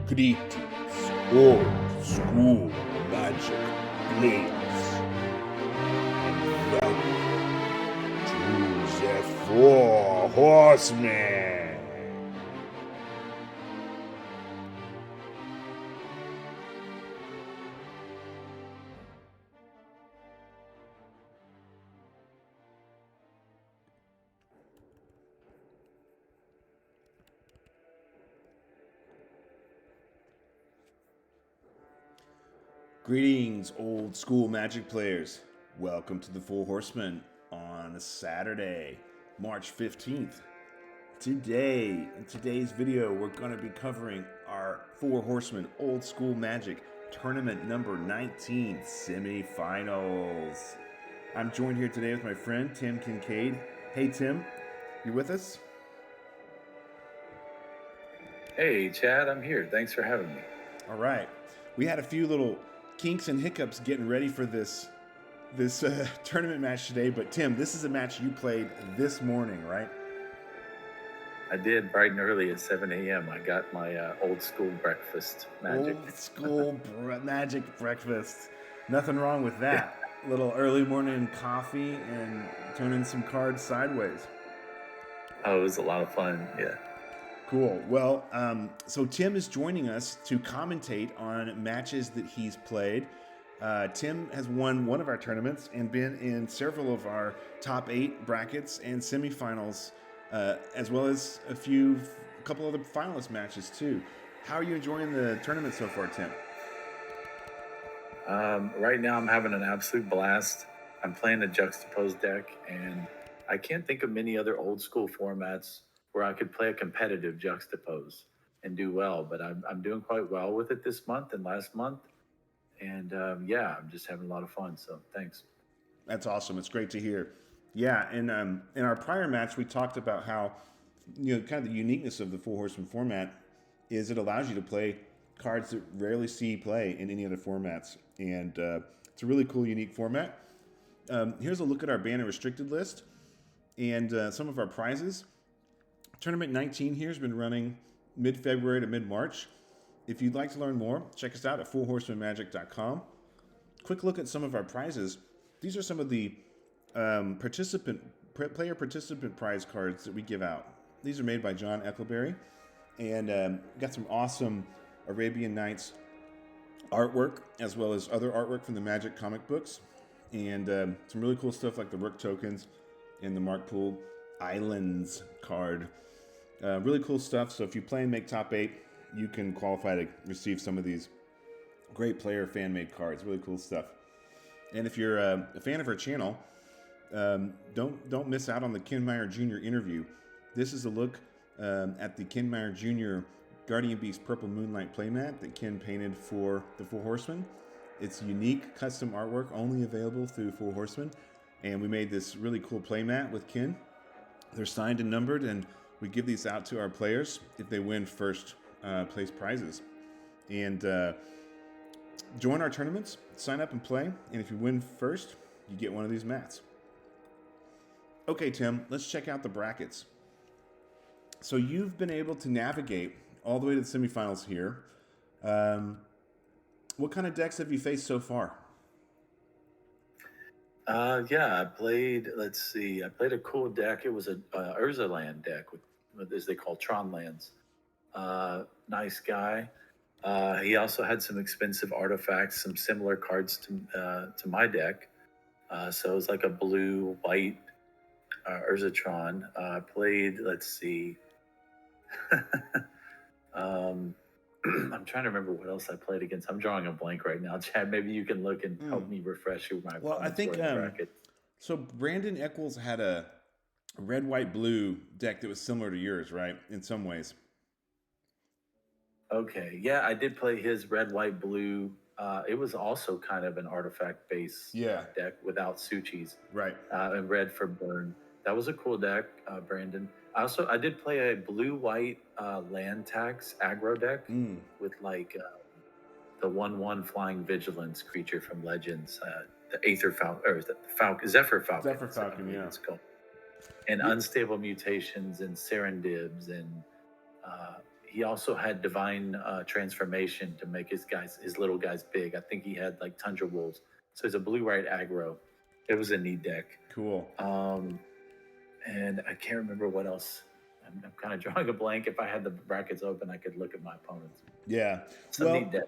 Greetings, old school magic players, and welcome to the Four Horsemen. Greetings, old school magic players. Welcome to the Four Horsemen on a Saturday, March 15th. Today, in today's video, we're going to be covering our Four Horsemen Old School Magic Tournament number 19 Semifinals. I'm joined here today with my friend, Tim Kincaid. Hey, Tim, you with us? Hey, Chad, I'm here. Thanks for having me. All right. We had a few little kinks and hiccups getting ready for this tournament match today, but Tim, this is a match you played this morning, right? I did bright and early at 7 a.m. I got my old school breakfast magic. Old school magic breakfast. Nothing wrong with that. Little early morning coffee and turning some cards sideways. Oh, it was a lot of fun. Yeah. Cool. Well, so Tim is joining us to commentate on matches that he's played. Tim has won one of our tournaments and been in several of our top 8 brackets and semifinals, as well as a couple other finalist matches too. How are you enjoying the tournament so far, Tim? Right now, I'm having an absolute blast. I'm playing a Juxtapose deck, and I can't think of many other old school formats where I could play a competitive Juxtapose and do well. But I'm doing quite well with it this month and last month. And yeah, I'm just having a lot of fun. So thanks. That's awesome. It's great to hear. Yeah, and in our prior match, we talked about how, kind of the uniqueness of the Four Horsemen format is it allows you to play cards that rarely see play in any other formats. And it's a really cool, unique format. Here's a look at our banner restricted list and some of our prizes. Tournament 19 here has been running mid-February to mid-March. If you'd like to learn more, check us out at fourhorsemanmagic.com. Quick look at some of our prizes. These are some of the player participant prize cards that we give out. These are made by John Eckleberry, and got some awesome Arabian Nights artwork, as well as other artwork from the Magic comic books, and some really cool stuff like the Rook tokens and the Mark Pool Islands card. Really cool stuff. So if you play and make top 8, you can qualify to receive some of these great player fan-made cards. Really cool stuff. And if you're a fan of our channel, don't miss out on the Ken Meyer Jr. interview. This is a look at the Ken Meyer Jr. Guardian Beast Purple Moonlight playmat that Ken painted for the Four Horsemen. It's unique custom artwork only available through Four Horsemen. And we made this really cool playmat with Ken. They're signed and numbered, and we give these out to our players if they win first place prizes. And join our tournaments, sign up and play, and if you win first, you get one of these mats. Okay, Tim, let's check out the brackets. So you've been able to navigate all the way to the semifinals here. What kind of decks have you faced so far? Yeah, I played, let's see, I played a cool deck. It was a Urza land deck with as they call Tron lands. Nice guy. He also had some expensive artifacts, some similar cards to my deck. So it was like a blue-white Urzatron. I played, let's see. I'm trying to remember what else I played against. I'm drawing a blank right now. Chad, maybe you can look and help me refresh my. Well, I think so. Brandon Eccles had a red, white, blue deck that was similar to yours, right? In some ways. Okay, yeah, I did play his red, white, blue. It was also kind of an artifact-based deck without Suchis. Right. And red for burn. That was a cool deck, Brandon. I did play a blue-white land tax aggro deck with like the 1/1 flying vigilance creature from Legends, the Aether Falcon, or the Falcon, Zephyr Falcon. Zephyr Falcon, yeah. It's called. And unstable mutations and serendibs and he also had divine transformation to make his little guys big. I think he had like Tundra Wolves. So it's a blue-white aggro. It was a neat deck. Cool. And I can't remember what else. I'm kind of drawing a blank. If I had the brackets open, I could look at my opponents. Yeah. Some neat deck.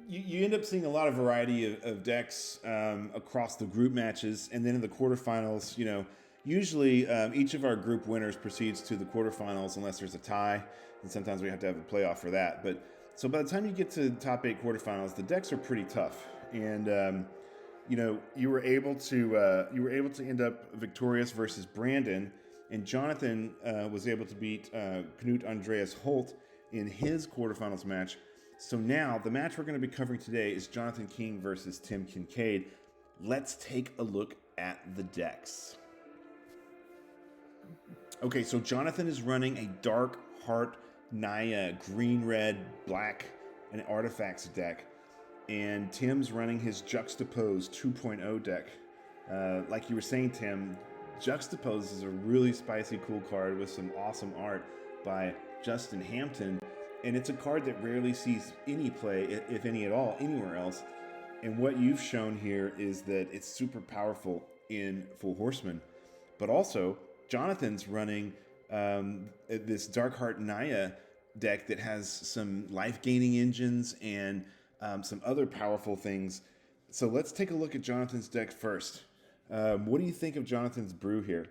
You end up seeing a lot of variety of decks across the group matches, and then in the quarterfinals, you know, usually each of our group winners proceeds to the quarterfinals unless there's a tie, and sometimes we have to have a playoff for that. But so by the time you get to the top 8 quarterfinals, the decks are pretty tough, and you know, you were able to end up victorious versus Brandon, and Jonathan was able to beat Knut Andreas Holt in his quarterfinals match. So now, the match we're going to be covering today is Jonathan King versus Tim Kincaid. Let's take a look at the decks. Okay, so Jonathan is running a Dark Heart Naya green, red, black, and artifacts deck. And Tim's running his Juxtapose 2.0 deck. Like you were saying, Tim, Juxtapose is a really spicy, cool card with some awesome art by Justin Hampton. And it's a card that rarely sees any play, if any at all, anywhere else. And what you've shown here is that it's super powerful in Four Horsemen. But also, Jonathan's running this Darkheart Naya deck that has some life-gaining engines and some other powerful things. So let's take a look at Jonathan's deck first. What do you think of Jonathan's brew here?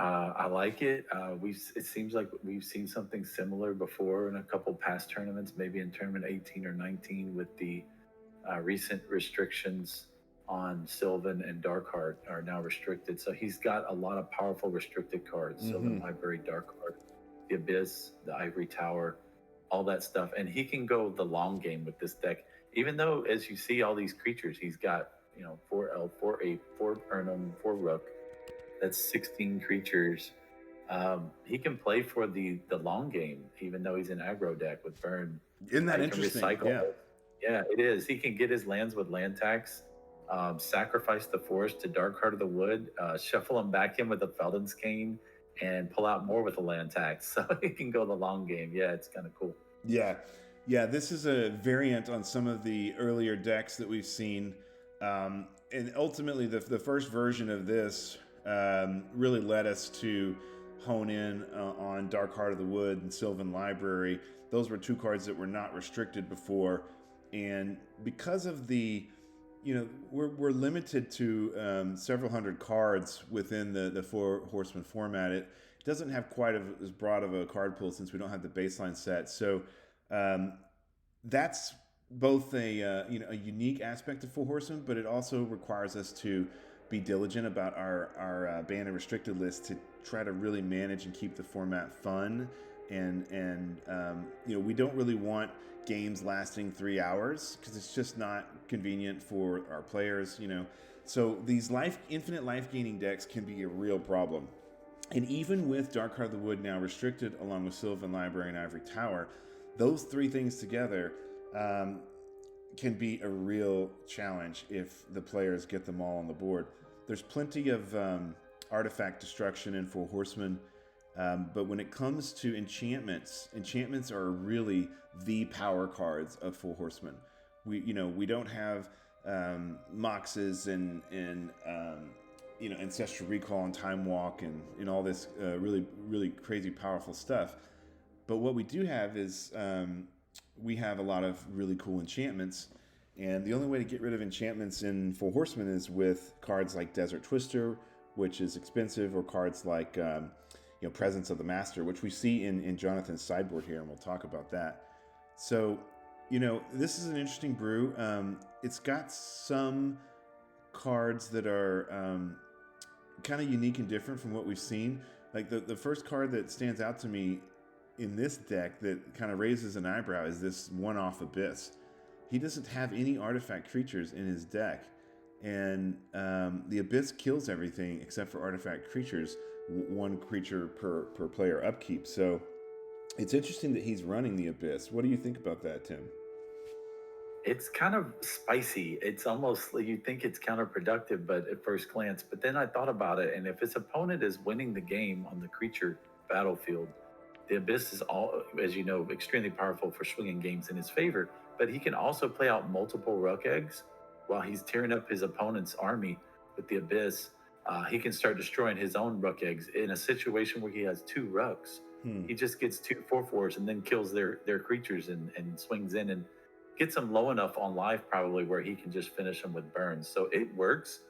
I like it. It seems like we've seen something similar before in a couple past tournaments, maybe in tournament 18 or 19 with the recent restrictions on Sylvan and Darkheart are now restricted. So he's got a lot of powerful restricted cards. Sylvan Library, Darkheart, the Abyss, the Ivory Tower, all that stuff. And he can go the long game with this deck. Even though, as you see all these creatures, he's got, you know, 4 Elf, 4 Ape, 4 Burnham, 4 Rook. That's 16 creatures. He can play for the long game, even though he's an aggro deck with Burn. Isn't that interesting? Yeah, it is. He can get his lands with land tax, sacrifice the forest to Dark Heart of the Wood, shuffle them back in with a Felden's Cane, and pull out more with a land tax. So he can go the long game. Yeah, it's kind of cool. Yeah, this is a variant on some of the earlier decks that we've seen. And ultimately, the first version of this really led us to hone in on Dark Heart of the Wood and Sylvan Library. Those were 2 cards that were not restricted before, and because of the, you know, we're limited to several hundred cards within the Four Horsemen format. It doesn't have quite as broad of a card pool since we don't have the baseline set. So that's both a unique aspect of Four Horsemen, but it also requires us to be diligent about our banned and restricted list to try to really manage and keep the format fun. And you know, we don't really want games lasting 3 hours because it's just not convenient for our players, you know. So these infinite life gaining decks can be a real problem. And even with Dark Heart of the Wood now restricted, along with Sylvan Library and Ivory Tower, those 3 things together can be a real challenge if the players get them all on the board. There's plenty of artifact destruction in Four Horsemen, but when it comes to enchantments are really the power cards of Four Horsemen. We don't have Moxes and Ancestral Recall and Time Walk and all this really, really crazy powerful stuff. But what we do have is we have a lot of really cool enchantments, and the only way to get rid of enchantments in Four Horsemen is with cards like Desert Twister, which is expensive, or cards like Presence of the Master, which we see in Jonathan's sideboard here, and we'll talk about that. So, this is an interesting brew. It's got some cards that are kind of unique and different from what we've seen. Like the first card that stands out to me in this deck that kind of raises an eyebrow is this one-off Abyss. He doesn't have any artifact creatures in his deck, and the Abyss kills everything except for artifact creatures, 1 creature per player upkeep. So it's interesting that he's running the Abyss. What do you think about that, Tim? It's kind of spicy. It's almost like you think it's counterproductive, but at first glance. But then I thought about it, and if his opponent is winning the game on the creature battlefield, The Abyss is, all, as you know, extremely powerful for swinging games in his favor, but he can also play out multiple Rook eggs while he's tearing up his opponent's army with the Abyss. He can start destroying his own Rook eggs in a situation where he has 2 Rooks. He just gets 2 4/4s and then kills their creatures and swings in and gets them low enough on life probably where he can just finish them with burns. So it works.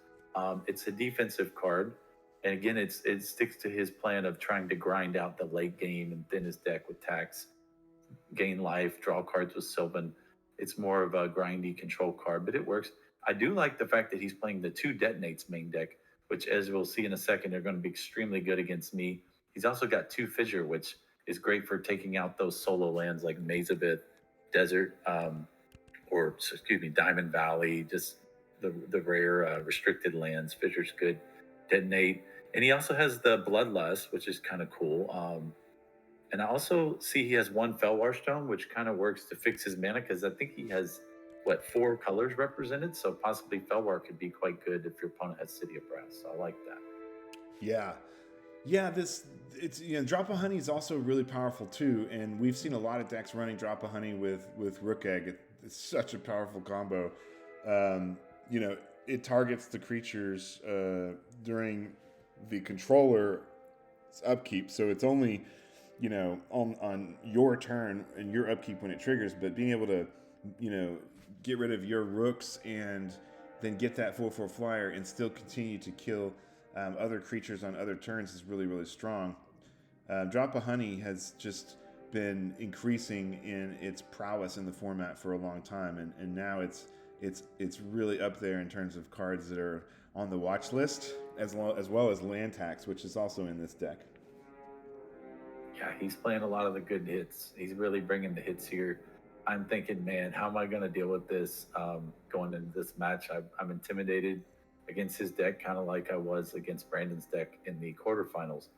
It's a defensive card. And again, it sticks to his plan of trying to grind out the late game and thin his deck with tax, gain life, draw cards with Sylvan. It's more of a grindy control card, but it works. I do like the fact that he's playing the 2 detonates main deck, which, as we'll see in a second, are going to be extremely good against me. He's also got 2 fissure, which is great for taking out those solo lands like Mazabith, Desert, Diamond Valley, just the rare restricted lands. Fissure's good. Detonate. And he also has the Bloodlust, which is kind of cool. And I also see he has 1 Felwar Stone, which kind of works to fix his mana, because I think he has, 4 colors represented? So possibly Felwar could be quite good if your opponent has City of Brass. So I like that. Yeah. Drop of Honey is also really powerful too, and we've seen a lot of decks running Drop of Honey with Rook Egg. It's such a powerful combo. It targets the creatures during the controller's upkeep, so it's only on your turn and your upkeep when it triggers. But being able to get rid of your rooks and then get that 4/4 flyer and still continue to kill other creatures on other turns is really, really strong. Drop of Honey has just been increasing in its prowess in the format for a long time, and now it's really up there in terms of cards that are on the watch list, as well as land tax, which is also in this deck. Yeah, he's playing a lot of the good hits. He's really bringing the hits here. I'm thinking, man, how am I going to deal with this going into this match? I'm intimidated against his deck, kind of like I was against Brandon's deck in the quarterfinals.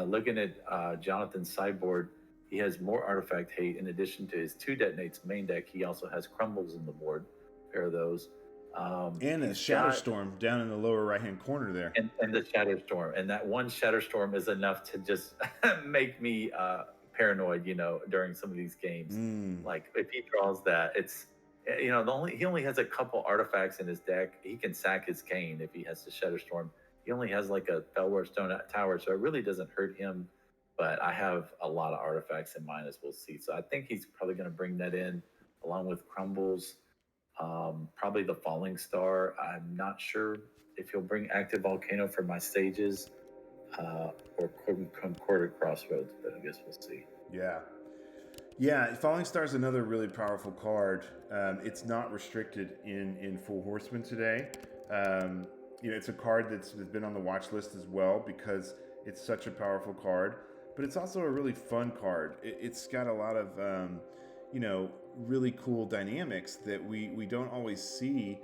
Looking at Jonathan's sideboard, he has more artifact hate. In addition to his 2 detonates main deck, he also has crumbles in the board, a pair of those. And a Shatterstorm down in the lower right-hand corner there. And the Shatterstorm. And that 1 Shatterstorm is enough to just make me paranoid, during some of these games. Like, if he draws that, it's, he only has a couple artifacts in his deck. He can sack his Kane if he has the Shatterstorm. He only has like a Felwar Stone Tower, so it really doesn't hurt him. But I have a lot of artifacts in mine, as we'll see. So I think he's probably going to bring that in along with crumbles. Probably the Falling Star. I'm not sure if he'll bring Active Volcano for my stages or Concordant Crossroads, but I guess we'll see. Yeah, Falling Star is another really powerful card. It's not restricted in Four Horsemen today. It's a card that's been on the watch list as well because it's such a powerful card, but it's also a really fun card. It's got a lot of, really cool dynamics that we don't always see.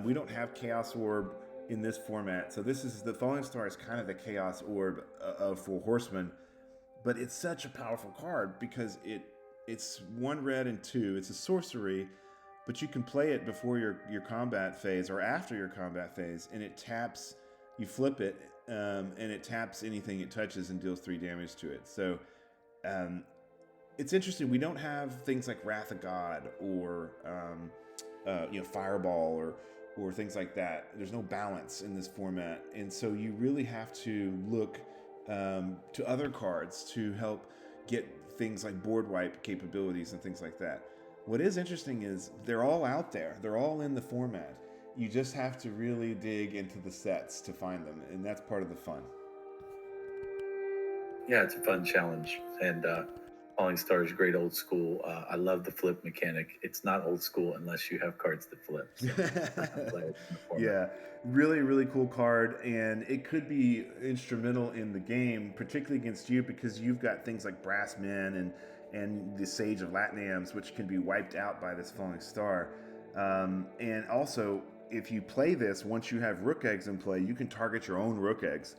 We don't have Chaos Orb in this format, so the Falling Star is kind of the Chaos Orb of Four Horsemen, but it's such a powerful card because it's 1 red and 2. It's a sorcery, but you can play it before your combat phase or after your combat phase, and it taps. You flip it, and it taps anything it touches and deals 3 damage to it. So it's interesting. We don't have things like Wrath of God or Fireball or things like that. There's no balance in this format, and so you really have to look to other cards to help get things like board wipe capabilities and things like that. What is interesting is they're all out there. They're all in the format. You just have to really dig into the sets to find them, and that's part of the fun. Yeah, it's a fun challenge, and Falling Star is great old school. I love the flip mechanic. It's not old school unless you have cards that flip. So yeah, really, really cool card, and it could be instrumental in the game, particularly against you because you've got things like Brass Men and the Sage of Latnams, which can be wiped out by this Falling Star. And also, if you play this, once you have Rook Eggs in play, you can target your own Rook Eggs,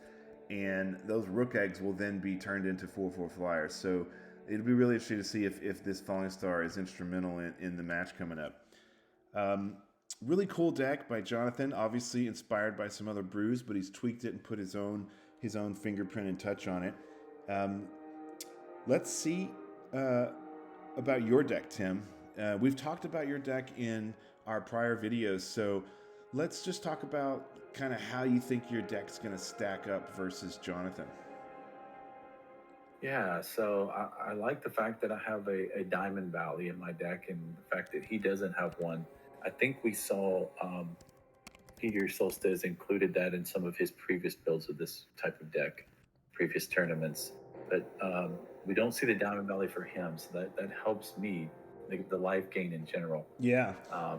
and those Rook Eggs will then be turned into 4/4 flyers. So it'll be really interesting to see if this Falling Star is instrumental in the match coming up. Really cool deck by Jonathan, obviously inspired by some other brews, but he's tweaked it and put his own fingerprint and touch on it. let's see about your deck, Tim. We've talked about your deck in our prior videos, so let's just talk about kind of how you think your deck's going to stack up versus Jonathan. Yeah, so I like the fact that I have a Diamond Valley in my deck, and the fact that he doesn't have one. I think we saw Peter Solstice included that in some of his previous builds of this type of deck, previous tournaments. But we don't see the Diamond Valley for him, so that helps me, the life gain in general. Yeah,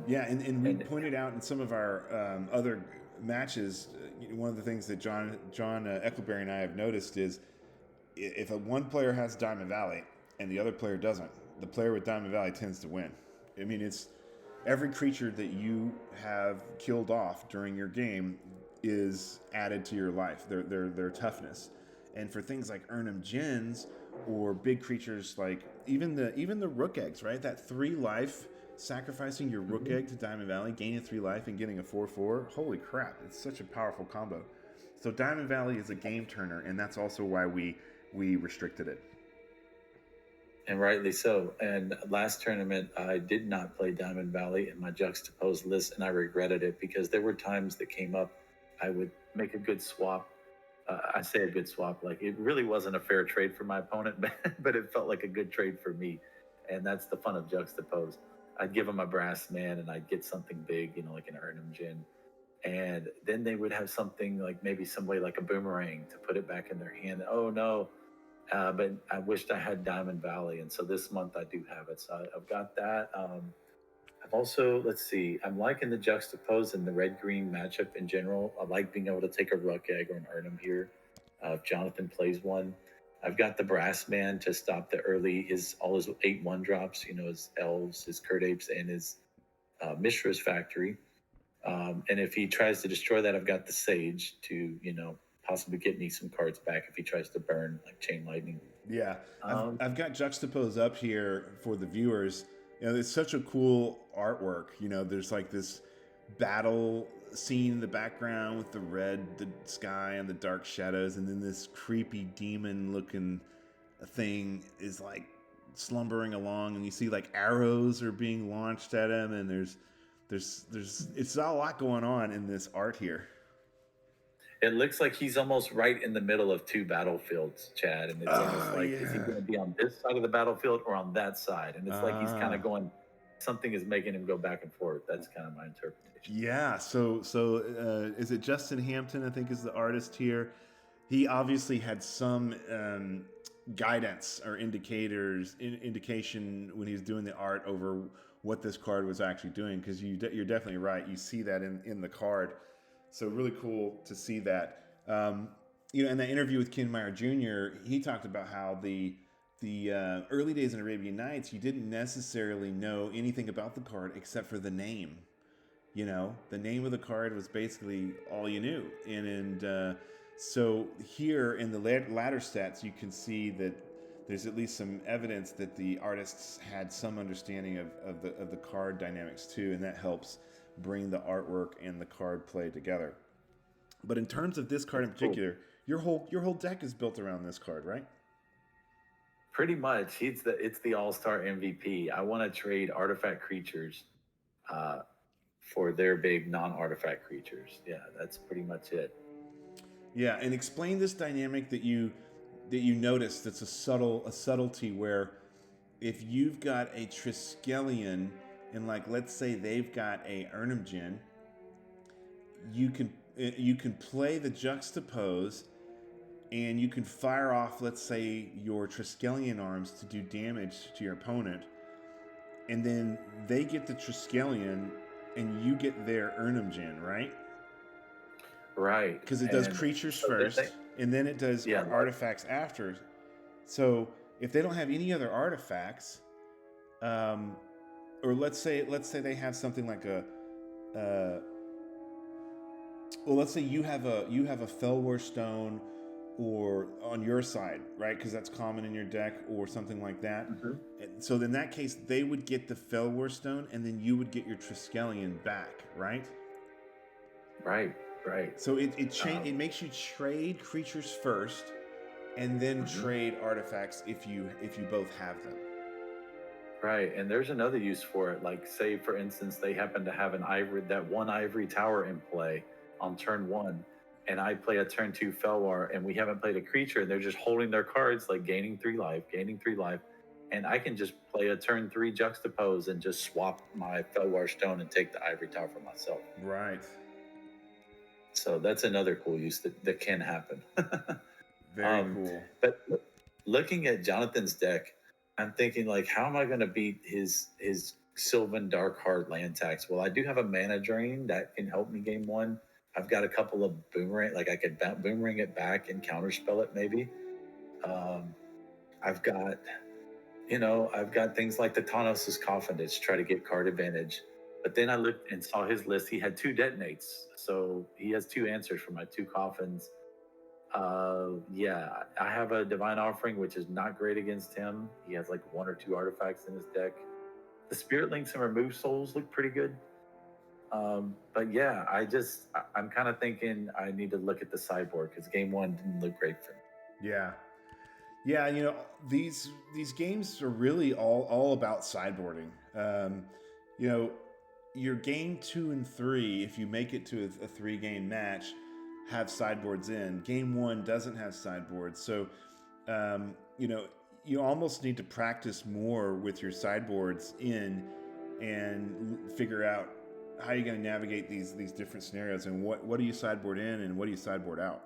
and we pointed out in some of our other matches, one of the things that John Eckleberry and I have noticed is if one player has Diamond Valley and the other player doesn't, the player with Diamond Valley tends to win. I mean, it's every creature that you have killed off during your game is added to your life, their toughness. And for things like Urnum Djinns or big creatures like even the Rook Eggs, right? That 3 life, sacrificing your Rook Egg to Diamond Valley, gaining 3 life and getting a 4/4. Holy crap, it's such a powerful combo. So Diamond Valley is a game turner, and that's also why we restricted it. And rightly so. And last tournament, I did not play Diamond Valley in my Juxtapose list, and I regretted it because there were times that came up, I would make a good swap. I say a good swap, like it really wasn't a fair trade for my opponent, but it felt like a good trade for me. And that's the fun of Juxtapose. I'd give them a Brass Man and I'd get something big, like an Urnum Djinn. And then they would have something like maybe some way like a Boomerang to put it back in their hand. Oh no. But I wished I had Diamond Valley. And so this month I do have it. So I've got that. I've also, let's see, I'm liking the Juxtapose and the red-green matchup in general. I like being able to take a Rook Egg or an Urnum here if Jonathan plays one. I've got the Brass Man to stop the early, all his 8/1 drops, his Elves, his Kurt Apes, and his Mishra's Factory. And if he tries to destroy that, I've got the Sage to, possibly get me some cards back if he tries to burn like Chain Lightning. Yeah, I've got Juxtapose up here for the viewers. It's such a cool artwork. There's like this battle scene in the background with the sky and the dark shadows, and then this creepy demon-looking thing is like slumbering along, and you see like arrows are being launched at him, and there's it's a lot going on in this art here. It looks like he's almost right in the middle of 2 battlefields, Chad. And it's almost like, is he going to be on this side of the battlefield or on that side? And it's like he's kind of going, something is making him go back and forth. That's kind of my interpretation. Yeah. So is it Justin Hampton, I think, is the artist here? He obviously had some guidance or indication when he was doing the art over what this card was actually doing, because you're definitely right. You see that in the card. So really cool to see that. In that interview with Ken Meyer Jr., he talked about how the early days in Arabian Nights, you didn't necessarily know anything about the card except for the name. The name of the card was basically all you knew. And so here in the ladder stats, you can see that there's at least some evidence that the artists had some understanding of the card dynamics too, and that helps bring the artwork and the card play together. But in terms of this card in particular, your whole deck is built around this card, right? Pretty much. It's the all-star MVP. I want to trade artifact creatures for their big non-artifact creatures. Yeah, that's pretty much it. Yeah, and explain this dynamic that you notice that's a subtlety where if you've got a Triskelion and let's say they've got a Urnum Djinn, you can play the Juxtapose and you can fire off, let's say, your Triskelion arms to do damage to your opponent, and then they get the Triskelion and you get their Urnum Djinn, right? Right. Because it does creatures first, and then it does artifacts after. So if they don't have any other artifacts, or let's say they have something like let's say you have a Fellwar Stone or on your side, right? Because that's common in your deck, or something like that. Mm-hmm. So in that case, they would get the Fellwar Stone, and then you would get your Triskelion back, right? Right. So it makes you trade creatures first, and then trade artifacts if you both have them. Right, and there's another use for it. Like, say for instance, they happen to have one ivory tower in play on turn 1, and I play a turn 2 Felwar, and we haven't played a creature, and they're just holding their cards, like gaining 3 life, and I can just play a turn 3 Juxtapose and just swap my Felwar stone and take the ivory tower for myself. Right. So that's another cool use that can happen. Very cool. But looking at Jonathan's deck, I'm thinking, like, how am I going to beat his Sylvan Darkheart land tax? Well, I do have a mana drain that can help me game 1. I've got a couple of boomerang, like I could boomerang it back and counterspell it maybe. I've got things like the Tanos' Coffin to try to get card advantage. But then I looked and saw his list. He had 2 detonates. So he has 2 answers for my 2 coffins. I have a Divine Offering, which is not great against him. He has like 1 or 2 artifacts in his deck. The Spirit Links and Remove Souls look pretty good. But yeah, I'm kind of thinking I need to look at the sideboard because game 1 didn't look great for me. Yeah, you know, these games are really all about sideboarding. You know, your game 2 and 3, if you make it to a 3-game match, have sideboards in. Game 1 doesn't have sideboards, so you know, you almost need to practice more with your sideboards in and figure out how you're going to navigate these different scenarios and what do you sideboard in and what do you sideboard out.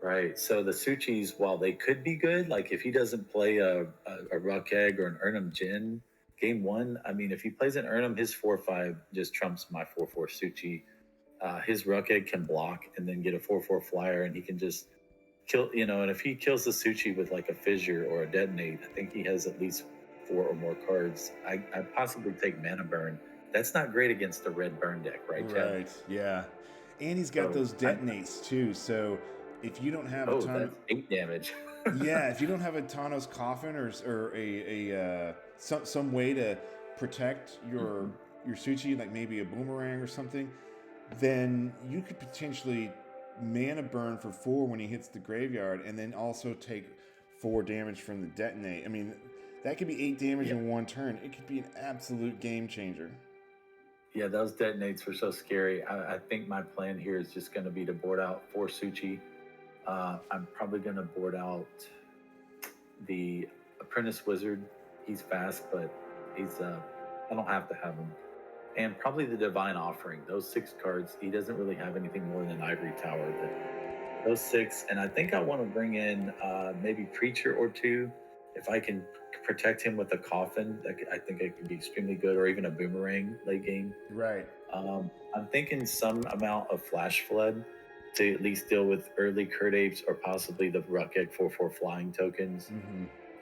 Right. So the Suchis, while they could be good, like if he doesn't play a Ruck Egg or an Urnum Djinn, game 1, I mean, if he plays an Urnum, his 4/5 just trumps my 4/4 Suchi. His Ruck Egg can block and then get a 4/4 flyer, and he can just kill, you know, and if he kills the Suchi with like a Fissure or a Detonate, I think he has at least 4 or more cards. I possibly take Mana Burn. That's not great against the red burn deck, right, Chad? Right, yeah. And he's got those detonates too, so if you don't have that's 8 damage. Yeah, if you don't have a Tanos Coffin or some way to protect your Suchi, like maybe a Boomerang or something, then you could potentially mana burn for 4 when he hits the graveyard, and then also take 4 damage from the detonate. I mean, that could be 8 damage in 1 turn. It could be an absolute game changer. Yeah, those detonates were so scary. I think my plan here is just going to be to board out 4 Suchi. I'm probably going to board out the Apprentice Wizard. He's fast, but he's I don't have to have him. And probably the Divine Offering. Those 6 cards, he doesn't really have anything more than Ivory Tower. But those 6, and I think I want to bring in maybe Preacher or 2. If I can protect him with a Coffin, I think it could be extremely good, or even a Boomerang late game. Right. I'm thinking some amount of Flash Flood to at least deal with early Kurt Apes or possibly the Ruck Egg 4/4 flying tokens.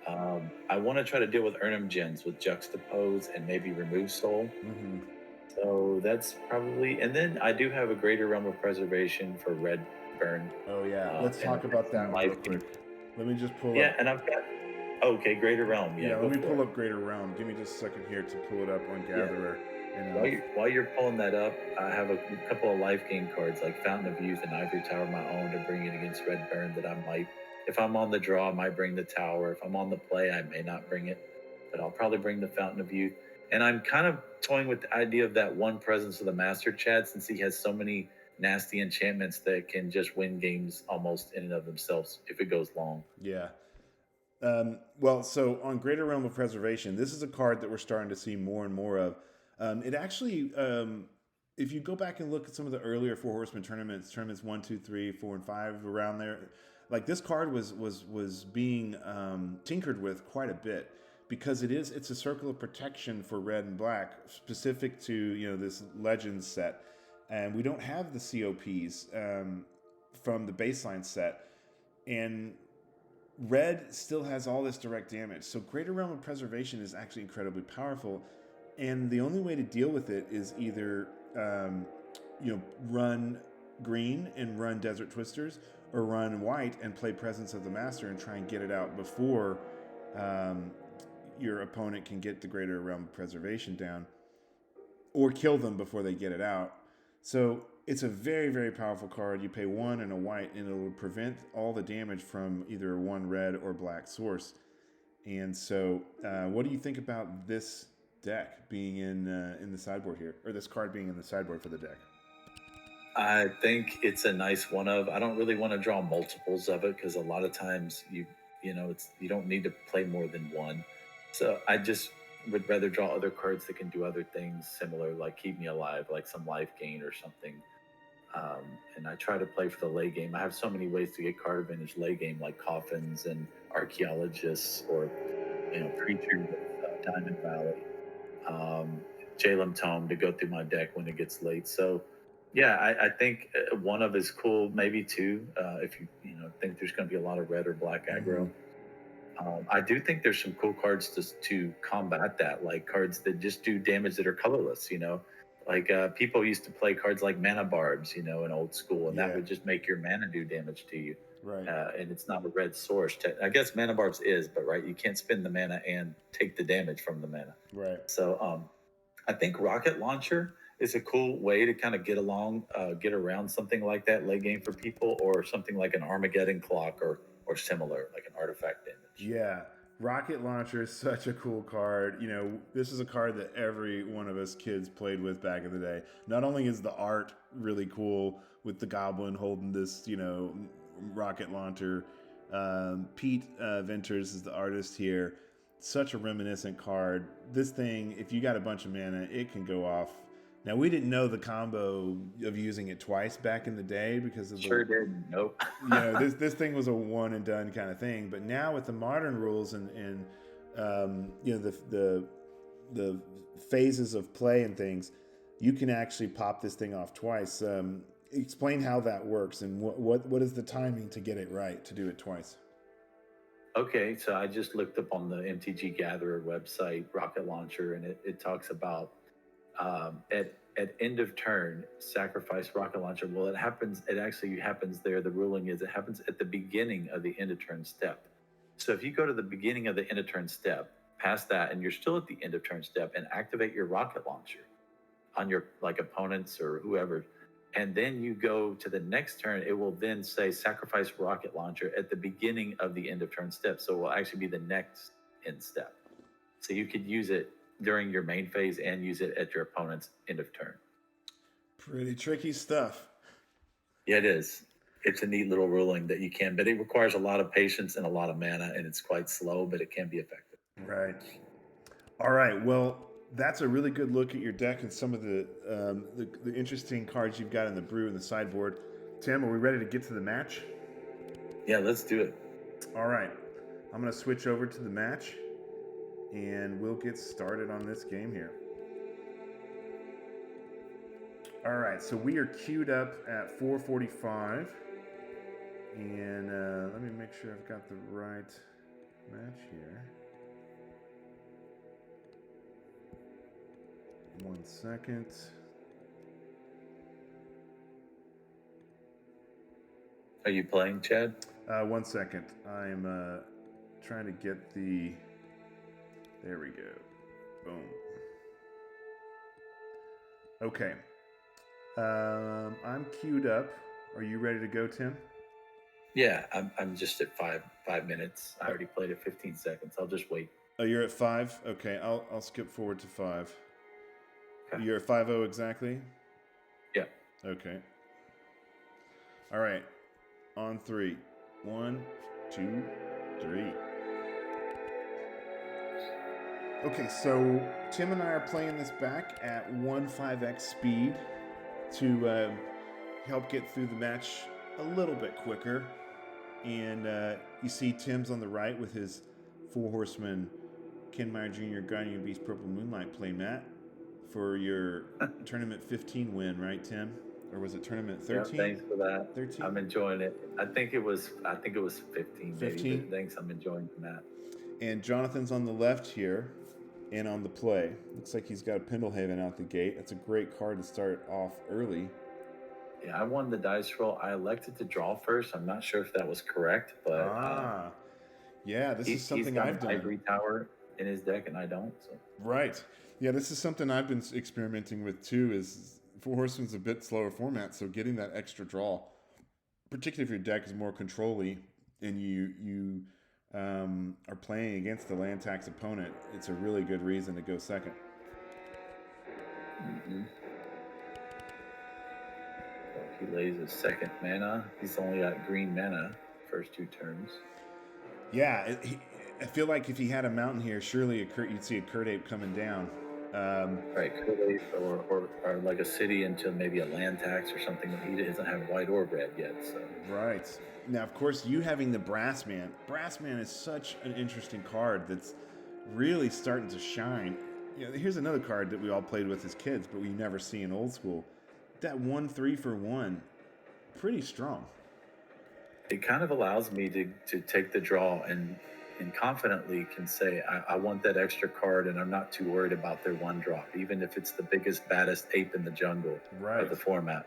I want to try to deal with Urnum Djinns with Juxtapose and maybe Remove Soul. So that's probably, and then I do have a Greater Realm of Preservation for red burn. Oh yeah, let's talk about that real quick. Let me just pull up. Yeah, and I've got, okay, Greater Realm. Yeah, let me pull up Greater Realm. Give me just a second here to pull it up on Gatherer. And while you're pulling that up, I have a couple of life gain cards like Fountain of Youth and Ivory Tower of my own to bring in against red burn that I might, if I'm on the draw, I might bring the tower. If I'm on the play, I may not bring it, but I'll probably bring the Fountain of Youth. And I'm kind of toying with the idea of that one Presence of the Master, Chad, since he has so many nasty enchantments that can just win games almost in and of themselves if it goes long. Yeah. Well, so on Greater Realm of Preservation, this is a card that we're starting to see more and more of. It actually, if you go back and look at some of the earlier Four Horsemen tournaments 1, 2, 3, 4, and 5, around there, like this card was being tinkered with quite a bit, because it's a circle of protection for red and black, specific to, you know, this Legends set, and we don't have the COPs from the baseline set, and red still has all this direct damage. So Greater Realm of Preservation is actually incredibly powerful, and the only way to deal with it is either run green and run Desert Twisters, or run white and play Presence of the Master and try and get it out before your opponent can get the Greater Realm of Preservation down, or kill them before they get it out. So it's a very, very powerful card. You pay 1 and a white, and it'll prevent all the damage from either one red or black source. And so, what do you think about this deck being in the sideboard here, or this card being in the sideboard for the deck? I think it's a nice one of. I don't really want to draw multiples of it because a lot of times you don't need to play more than one. So I just would rather draw other cards that can do other things similar, like keep me alive, like some life gain or something. And I try to play for the late game. I have so many ways to get card advantage late game, like coffins and archaeologists, or creature with Diamond Valley, um, Jalem Tome to go through my deck when it gets late. So yeah, I think one of is cool, maybe two, if you think there's going to be a lot of red or black aggro. I do think there's some cool cards to combat that, like cards that just do damage that are colorless. Like people used to play cards like mana barbs, in old school, and that would just make your mana do damage to you. Right. And it's not a red source. I guess mana barbs is, but right, you can't spend the mana and take the damage from the mana. Right. So I think rocket launcher is a cool way to kind of get around something like that late game for people, or something like an Armageddon clock or similar, like an artifact damage. Yeah. Rocket Launcher is such a cool card. This is a card that every one of us kids played with back in the day. Not only is the art really cool with the goblin holding this, rocket launcher. Pete Venters is the artist here. Such a reminiscent card. This thing, if you got a bunch of mana, it can go off. Now, we didn't know the combo of using it twice back in the day because of didn't. Nope. This thing was a one and done kind of thing. But now with the modern rules and the phases of play and things, you can actually pop this thing off twice. Explain how that works and what is the timing to get it right, to do it twice. Okay, so I just looked up on the MTG Gatherer website, Rocket Launcher, and it talks about at end of turn, sacrifice rocket launcher. Well, it actually happens there. The ruling is it happens at the beginning of the end of turn step. So if you go to the beginning of the end of turn step, past that, and you're still at the end of turn step, and activate your rocket launcher on your opponents or whoever, and then you go to the next turn, it will then say sacrifice rocket launcher at the beginning of the end of turn step. So it will actually be the next end step. So you could use it during your main phase and use it at your opponent's end of turn. Pretty tricky stuff. Yeah, it is. It's a neat little ruling that you can, but it requires a lot of patience and a lot of mana, and it's quite slow, but it can be effective. Right. All right. Well, that's a really good look at your deck and some of the interesting cards you've got in the brew and the sideboard. Tim, are we ready to get to the match? Yeah, let's do it. All right. I'm going to switch over to the match, and we'll get started on this game here. All right, so we are queued up at 4:45, and let me make sure I've got the right match here. 1 second. Are you playing, Chad? 1 second. I'm trying to get the... There we go. Boom. Okay. I'm queued up. Are you ready to go, Tim? Yeah, I'm just at five minutes. I already played it 15 seconds. I'll just wait. Oh, you're at 5? Okay, I'll skip forward to 5. Okay. You're at 5-0 exactly? Yeah. Okay. All right. On 3. 1, 2, 3. Okay, so Tim and I are playing this back at 1.5x speed to help get through the match a little bit quicker. And you see Tim's on the right with his Four Horsemen Ken Meyer Jr. Guardian Beast Purple Moonlight playmat for your tournament 15 win, right, Tim? Or was it tournament 13? Yeah, thanks for that. 13? I'm enjoying it. I think it was 15. 15? Thanks, I'm enjoying that. And Jonathan's on the left here and on the play. Looks like he's got a Pendlehaven out the gate. That's a great card to start off early. Yeah, I won the dice roll. I elected to draw first. I'm not sure if that was correct, but yeah, this is something I've done. He's got an ivory tower in his deck, and I don't. So. Right. Yeah, this is something I've been experimenting with too. Is Four Horsemen's a bit slower format, so getting that extra draw, particularly if your deck is more control-y and you are playing against the land tax opponent, it's a really good reason to go second. Mm-hmm. So he lays his second mana. He's only got green mana first 2 turns. Yeah, I feel like if he had a mountain here, surely you'd see a Curd Ape coming down. Right, Curd Ape or like a city into maybe a land tax or something that he doesn't have white or red yet. So right. Now, of course, you having the Brass Man. Brass Man is such an interesting card that's really starting to shine. You know, here's another card that we all played with as kids, but we never see in Old School. That 1/3 for 1, pretty strong. It kind of allows me to take the draw and confidently can say, I want that extra card, and I'm not too worried about their 1 drop, even if it's the biggest, baddest ape in the jungle of the format.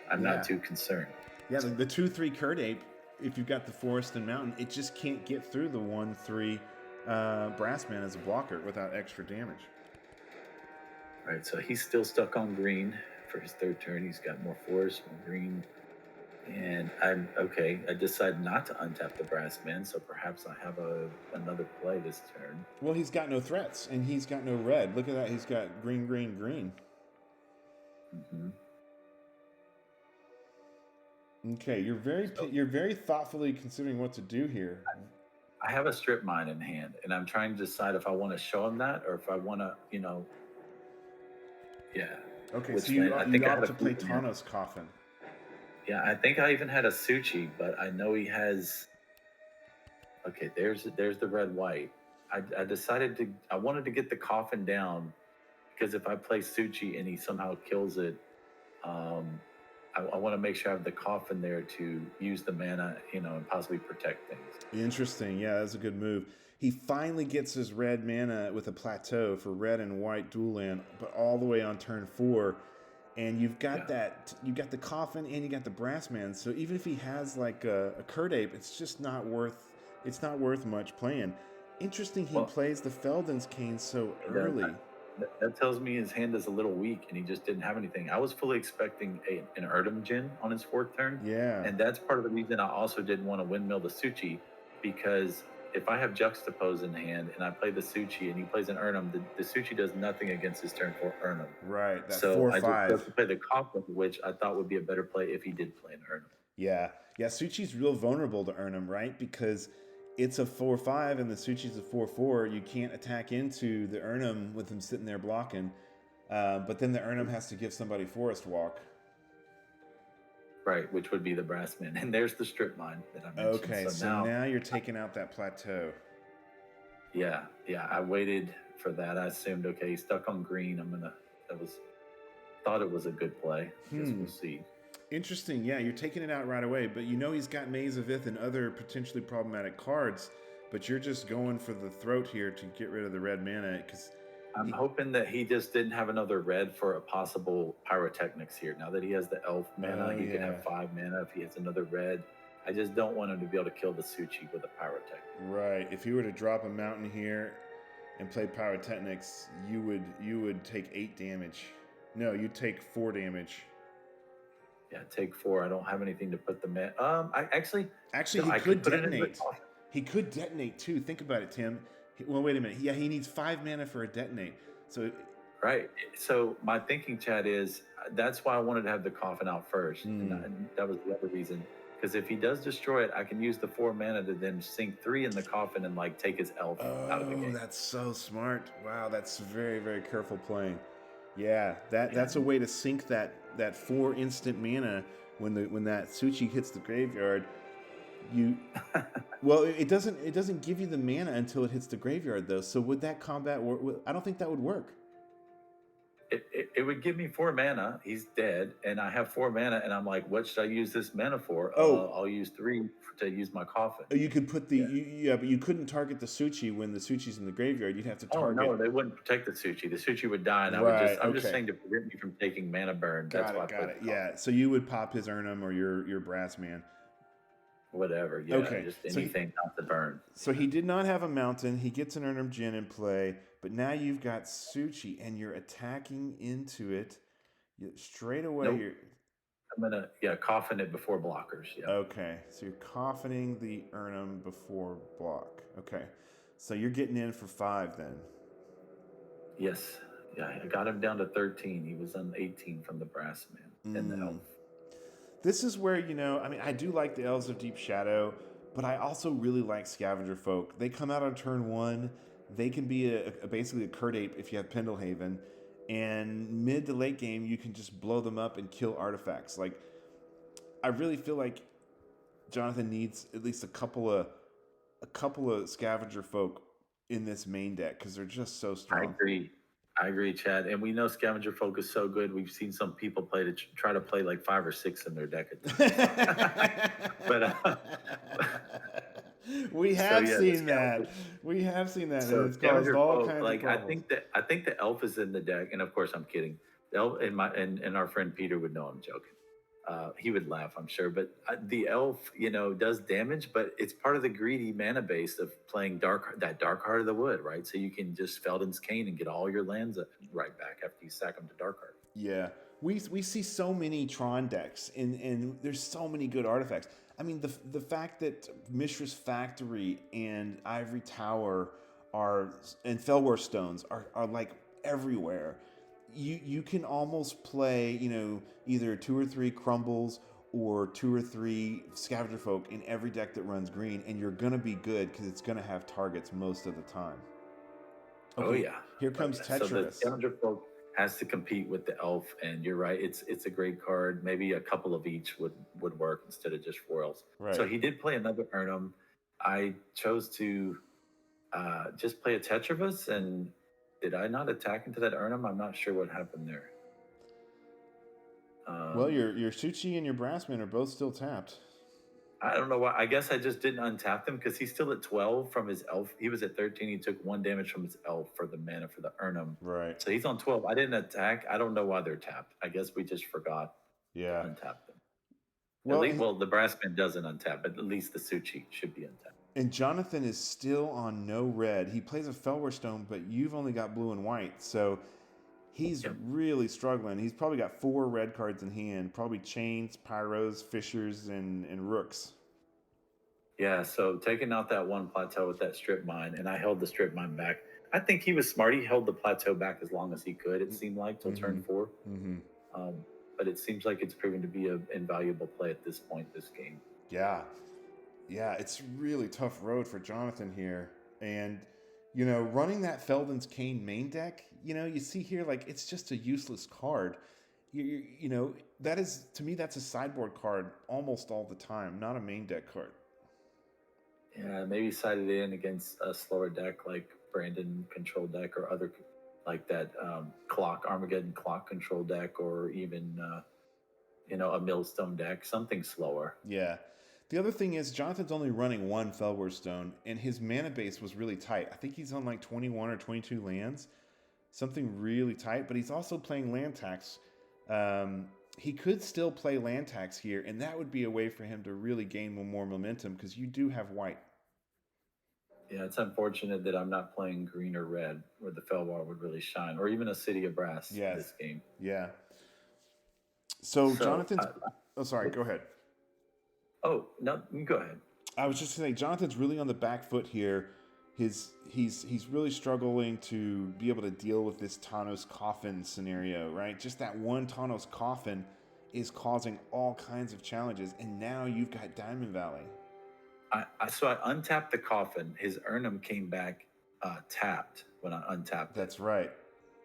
I'm not too concerned. Yeah, the 2/3 Curd Ape, if you've got the Forest and Mountain, it just can't get through the 1/3 Brass Man as a blocker without extra damage. Right, so he's still stuck on green for his 3rd turn. He's got more forest, more green. And I'm okay. I decided not to untap the Brass Man, so perhaps I have another play this turn. Well, he's got no threats, and he's got no red. Look at that. He's got green, green, green. Mm-hmm. Okay, you're very thoughtfully considering what to do here. I have a strip mine in hand, and I'm trying to decide if I want to show him that or if I want to, yeah. Okay, so you opt to play Tawnos Coffin. Yeah, I think I even had a Suchi, but I know he has. Okay, there's the red-white. I decided I wanted to get the Coffin down because if I play Suchi and he somehow kills it, I want to make sure I have the Coffin there to use the mana, and possibly protect things. Interesting. Yeah, that's a good move. He finally gets his red mana with a plateau for red and white dual land, but all the way on turn 4. And you've got you got the Coffin and you got the Brass Man. So even if he has like a Curd Ape, it's just not worth much playing. Interesting, he plays the Felden's Cane so early. That tells me his hand is a little weak and he just didn't have anything. I was fully expecting an Erdem Djinn on his 4th turn. Yeah. And that's part of the reason I also didn't want to windmill the Suchi, because if I have Juxtapose in hand and I play the Suchi and he plays an Erdem, the Suchi does nothing against his turn 4 Erdem. Right. That's so 4/5. I just to play the Coffin, which I thought would be a better play if he did play an Erdem. Yeah. Yeah, Suchi's real vulnerable to Erdem, right? Because it's a 4/5 and the Suchi's a 4/4. You can't attack into the Erdem with him sitting there blocking. But then the Erdem has to give somebody Forest Walk. Right, which would be the Brass Man. And there's the strip mine that I mentioned. Okay, so now you're taking out that plateau. Yeah, I waited for that. I assumed, okay, he's stuck on green. Thought it was a good play. Guess we'll see. Interesting. Yeah, you're taking it out right away, but he's got Maze of Ith and other potentially problematic cards, but you're just going for the throat here to get rid of the red mana, because I'm hoping that he just didn't have another red for a possible Pyrotechnics here. Now that he has the elf mana, he can have 5 mana if he has another red. I just don't want him to be able to kill the Suchi with a Pyrotechnic. Right. If you were to drop a mountain here and play Pyrotechnics, you would take 8 damage. No, you'd take 4 damage. Yeah, take 4. I don't have anything to put the man. Actually, he could detonate. He could detonate too. Think about it, Tim. Well, wait a minute. Yeah, he needs 5 mana for a detonate. So right. So my thinking, Chad, is that's why I wanted to have the Coffin out first. And that was the other reason. Because if he does destroy it, I can use the 4 mana to then sink 3 in the Coffin and take his elf out of the game. That's so smart. Wow, that's very, very careful playing. Yeah, that's a way to sink that 4 instant mana when that Suchi hits the graveyard. It doesn't give you the mana until it hits the graveyard though. So would that combat work? I don't think that would work. It would give me 4 mana. He's dead, and I have 4 mana, and I'm like, what should I use this mana for? I'll use 3 to use my Coffin. You could put but you couldn't target the Suchi when the Suchi's in the graveyard. You'd have to target. Oh no, they wouldn't protect the Suchi. The Suchi would die, and I'm just saying to prevent me from taking mana burn. Got it. Yeah, so you would pop his Erdem or your Brass Man. Whatever, yeah, just anything not to burn. So he did not have a mountain. He gets an Erdem Djinn in play, but now you've got Suchi, and you're attacking into it. Straight away, Nope. you're I'm gonna coffin it before blockers. Yeah. okay. So you're coffining the Urnum before block. Okay, so you're getting in for 5 then. Yes. Yeah, I got him down to 13. He was on 18 from the brass man and the elf. This is where, I mean, I do like the Elves of Deep Shadow, but I also really like Scavenger Folk. They come out on turn 1. They can be basically a Curd Ape if you have Pendlehaven. And mid to late game, you can just blow them up and kill artifacts. Like, I really feel like Jonathan needs at least a couple of Scavenger Folk in this main deck because they're just so strong. I agree, Chad. And we know Scavenger Folk is so good. We've seen some people try to play like 5 or 6 in their deck. But we have seen that. We have seen that. So and it's caused all kinds like of problems. I think the elf is in the deck, and of course I'm kidding. The elf and our friend Peter would know I'm joking. He would laugh, I'm sure. But the elf, does damage, but it's part of the greedy mana base of playing that Dark Heart of the Wood, right? So you can just Felden's Cane and get all your lands right back after you sack them to Dark Heart. Yeah, we see so many Tron decks, and there's so many good artifacts. I mean, the fact that Mishra's Factory and Ivory Tower and Felwar Stones are like everywhere. You can almost play, either 2 or 3 Crumbles or 2 or 3 Scavenger Folk in every deck that runs green, and you're gonna be good because it's gonna have targets most of the time. Okay, Oh yeah, here comes Tetris. So the Scavenger Folk has to compete with the elf, and you're right. It's a great card. Maybe a couple of each would work instead of just foils. Right. So he did play another Urnum. I chose to just play a Tetravus, and did I not attack into that Urnum? I'm not sure what happened there. Well, your Suchi and your Brassman are both still tapped. I don't know why. I guess I just didn't untap them because he's still at 12 from his elf. He was at 13. He took 1 damage from his elf for the mana for the Urnum. Right. So he's on 12. I didn't attack. I don't know why they're tapped. I guess we just forgot to untap them. Well, the Brassman doesn't untap, but at least the Suchi should be untapped. And Jonathan is still on no red. He plays a Felwar Stone, but you've only got blue and white. So he's really struggling. He's probably got 4 red cards in hand, probably Chains, Pyros, Fishers, and Rooks. Yeah, so taking out that 1 plateau with that strip mine, and I held the strip mine back. I think he was smart. He held the plateau back as long as he could, it seemed like, till turn 4. But it seems like it's proven to be an invaluable play at this point this game. Yeah, it's really tough road for Jonathan here. And, running that Felden's Cane main deck, you see here, like, it's just a useless card. That is, to me, that's a sideboard card almost all the time, not a main deck card. Yeah, maybe side it in against a slower deck like Brandon control deck or other like that Armageddon clock control deck, or even a Millstone deck, something slower. Yeah. The other thing is Jonathan's only running 1 Felwar Stone, and his mana base was really tight. I think he's on like 21 or 22 lands, something really tight. But he's also playing land tax. He could still play land tax here, and that would be a way for him to really gain more momentum because you do have white. Yeah, it's unfortunate that I'm not playing green or red where the Felwar would really shine, or even a City of Brass in this game. Yeah. So Jonathan's... sorry, go ahead. Oh, no, you go ahead. I was just saying, Jonathan's really on the back foot here. He's really struggling to be able to deal with this Tawnos Coffin scenario, right? Just that 1 Tawnos Coffin is causing all kinds of challenges, and now you've got Diamond Valley. So I untapped the Coffin. His Urnum came back tapped when I untapped it. That's right.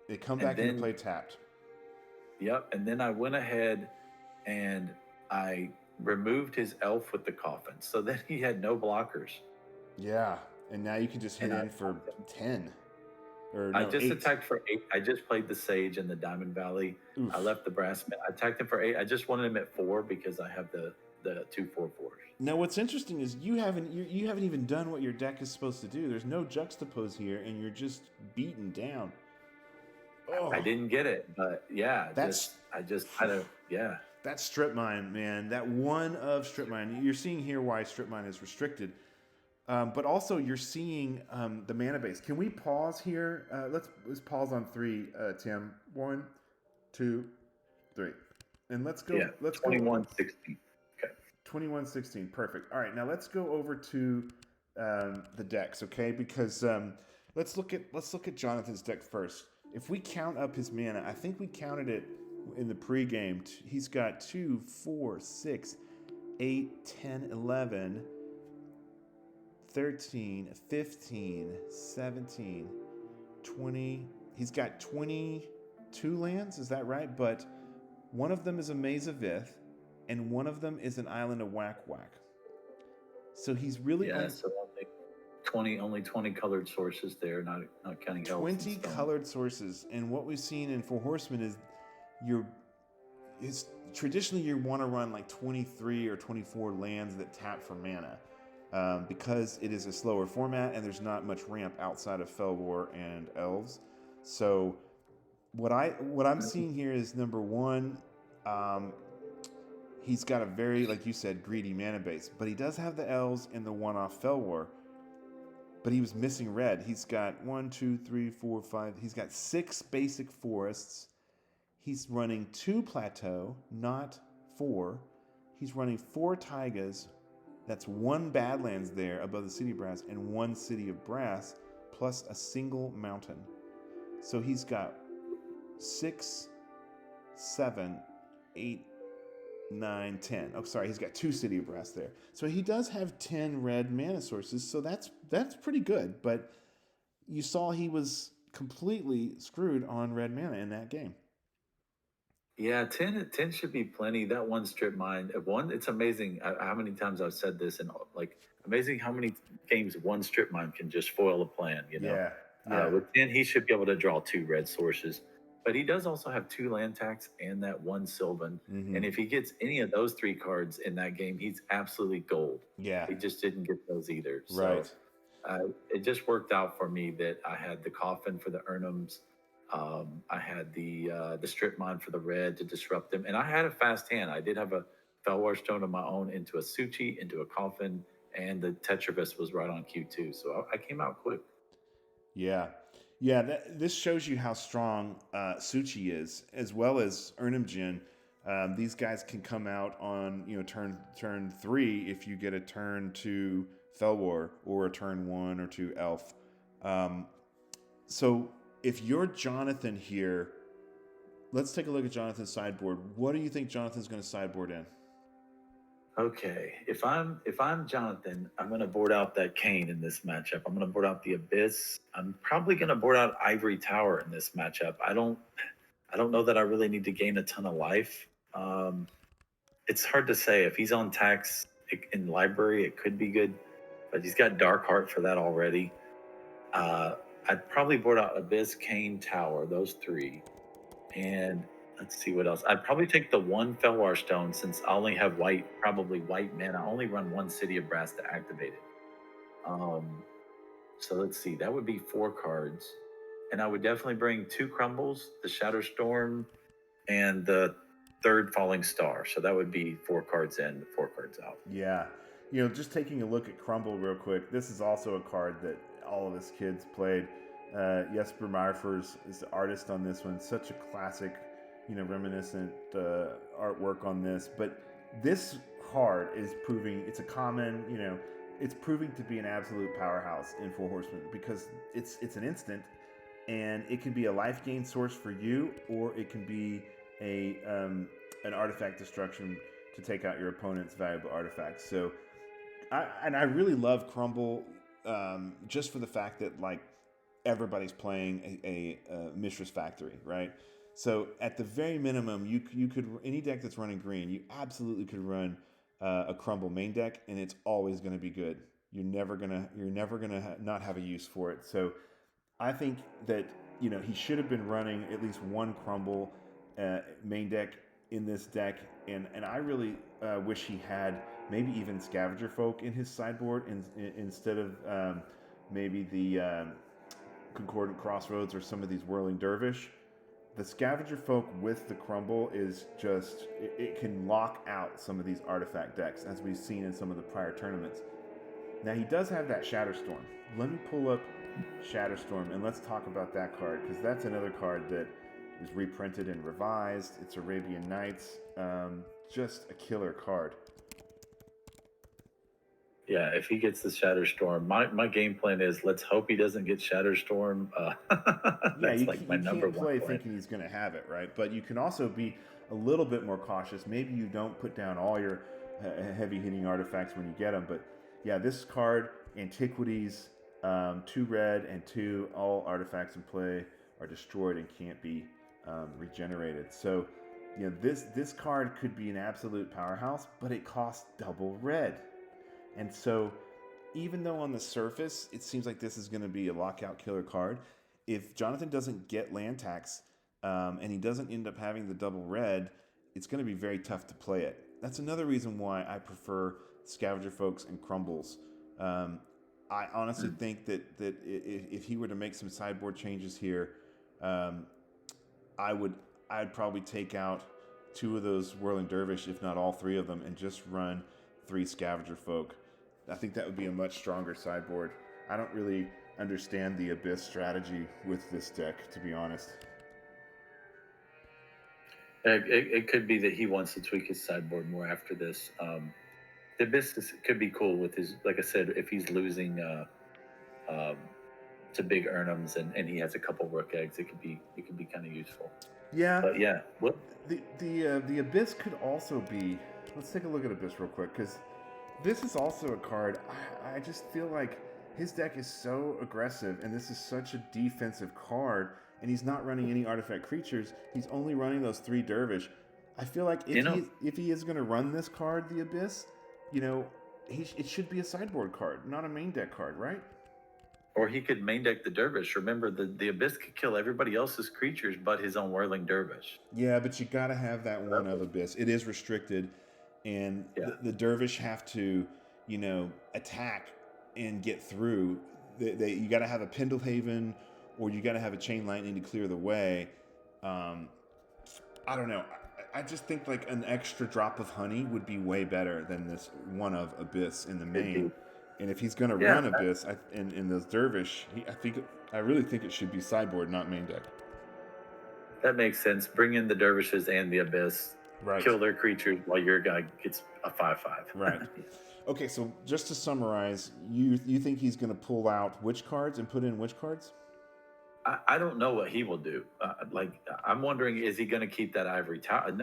They come back into play tapped. Yep, and then I went ahead and I removed his elf with the Coffin, so then he had no blockers. Yeah, and now you can just hit in for 10. I just attacked for 8. I just played the Sage in the Diamond Valley. Oof. I left the Brassman. I attacked him for 8. I just wanted him at 4 because I have the 2/4/4s. Now, what's interesting is you haven't even done what your deck is supposed to do. There's no Juxtapose here, and you're just beaten down. Oh. I didn't get it, but yeah, I just had a That strip mine, man. That 1 of strip mine. You're seeing here why strip mine is restricted. But also you're seeing the mana base. Can we pause here? Let's pause on 3, Tim. 1, 2, 3. And let's go. Yeah, Let's 2116. Okay. 2116. Perfect. All right, now let's go over to the decks, okay? Because let's look at Jonathan's deck first. If we count up his mana, I think we counted it in the pregame. He's got 2, 4, 6, 8, 10, 11, 13, 15, 17, 20. He's got 22 lands, is that right? But one of them is a Maze of Ith, and one of them is an Island of Whack Whack. So he's really so only 20 colored sources there, not counting 20 colored sources. And what we've seen in Four Horsemen is traditionally you want to run like 23 or 24 lands that tap for mana, because it is a slower format and there's not much ramp outside of Felwar and Elves. So what I'm seeing here is, number one, he's got a very, like you said, greedy mana base, but he does have the Elves and the one-off Felwar. But he was missing red. He's got 1, 2, 3, 4, 5. He's got 6 basic forests. He's running 2 plateau, not 4. He's running 4 taigas. That's 1 Badlands there above the City of Brass and 1 City of Brass, plus a single mountain. So he's got 6, 7, 8, 9, 10. Oh, sorry, he's got 2 City of Brass there. So he does have 10 red mana sources, so that's pretty good. But you saw he was completely screwed on red mana in that game. Yeah, 10 should be plenty. That one strip mine, it's amazing how many times I've said this, and like amazing how many games one strip mine can just foil a plan, you know? Yeah. With 10, he should be able to draw 2 red sources. But he does also have 2 land tax and that 1 Sylvan. Mm-hmm. And if he gets any of those 3 cards in that game, he's absolutely gold. Yeah. He just didn't get those either. Right. So it just worked out for me that I had the Coffin for the Urnums. I had the strip mine for the red to disrupt them. And I had a fast hand. I did have a Felwar Stone of my own into a Suchi, into a Coffin, and the Tetravis was right on Q2. So I came out quick. Yeah. This shows you how strong Suchi is, as well as Urnimjin. These guys can come out on turn 3 if you get a turn 2 Felwar or a turn 1 or 2 Elf. So if you're Jonathan here, let's take a look at Jonathan's sideboard. What do you think Jonathan's going to sideboard in? Okay, if I'm Jonathan, I'm going to board out that Kane in this matchup. I'm going to board out the Abyss. I'm probably going to board out Ivory Tower in this matchup. I don't know that I really need to gain a ton of life. It's hard to say. If he's on tax in library, it could be good, but he's got Dark Heart for that already. I'd probably board out Abyss, Kane, Tower, those 3, and let's see what else. I'd probably take the 1 Felwar Stone, since I only have probably white mana. I only run 1 City of Brass to activate it. So let's see. That would be 4 cards. And I would definitely bring 2 Crumbles, the Shadow Storm, and the 3rd Falling Star. So that would be 4 cards in, 4 cards out. Yeah. Just taking a look at Crumble real quick, this is also a card that all of us kids played. Jesper Meyerfors is the artist on this one. Such a classic, reminiscent artwork on this. But this card is proving, it's a common, it's proving to be an absolute powerhouse in Four Horsemen, because it's an instant, and it can be a life gain source for you, or it can be an artifact destruction to take out your opponent's valuable artifacts. So I really love Crumble, just for the fact that everybody's playing a Mishra's Factory, right? So at the very minimum, you could, any deck that's running green, you absolutely could run a Crumble main deck, and it's always going to be good. You're never gonna not have a use for it. So I think that he should have been running at least 1 Crumble main deck in this deck, and I really wish he had maybe even Scavenger Folk in his sideboard instead of maybe the Concordant Crossroads or some of these Whirling Dervish. The Scavenger Folk with the Crumble is just, it can lock out some of these artifact decks, as we've seen in some of the prior tournaments. Now he does have that Shatterstorm. Let me pull up Shatterstorm and let's talk about that card, because that's another card that It was reprinted and revised. It's Arabian Nights. Just a killer card. Yeah, if he gets the Shatterstorm, my game plan is let's hope he doesn't get Shatterstorm. That's like my number can't one play plan. thinking he's going to have it, right? But you can also be a little bit more cautious. Maybe you don't put down all your heavy hitting artifacts when you get them. But yeah, this card, Antiquities, 2 red and 2, all artifacts in play are destroyed and can't be regenerated. So, you know, this card could be an absolute powerhouse, but it costs double red. And so, even though on the surface it seems like this is going to be a lockout killer card, if Jonathan doesn't get land tax and he doesn't end up having the double red, it's going to be very tough to play it. That's another reason why I prefer Scavenger Folks and Crumbles. I honestly think that if he were to make some sideboard changes here, I'd probably take out 2 of those Whirling Dervish, if not all 3 of them, and just run 3 Scavenger Folk. I think that would be a much stronger sideboard. I don't really understand the Abyss strategy with this deck, to be honest. It could be that he wants to tweak his sideboard more after this. The Abyss could be cool with his, like I said, if he's losing to big Urnums and he has a couple Rook Eggs, it could be kind of useful. Yeah. But yeah, what the Abyss could also be. Let's take a look at Abyss real quick, because this is also a card. I just feel like his deck is so aggressive, and this is such a defensive card, and he's not running any artifact creatures. He's only running those 3 Dervish. I feel like if he is going to run this card, the Abyss, you know, it should be a sideboard card, not a main deck card, right? Or he could main deck the Dervish. Remember, the Abyss could kill everybody else's creatures but his own Whirling Dervish. Yeah, but you got to have that one of Abyss. It is restricted, and the Dervish have to, you know, attack and get through. You got to have a Pendlehaven, or you got to have a Chain Lightning to clear the way. I don't know. I just think like an extra drop of honey would be way better than this one of Abyss in the main. And if he's going to run Abyss in those Dervish, I really think it should be sideboard, not main deck. That makes sense. Bring in the Dervishes and the Abyss. Right. Kill their creatures while your guy gets a 5/5. Right. Okay, so just to summarize, you think he's going to pull out which cards and put in which cards? I don't know what he will do. I'm wondering, is he going to keep that ivory tower?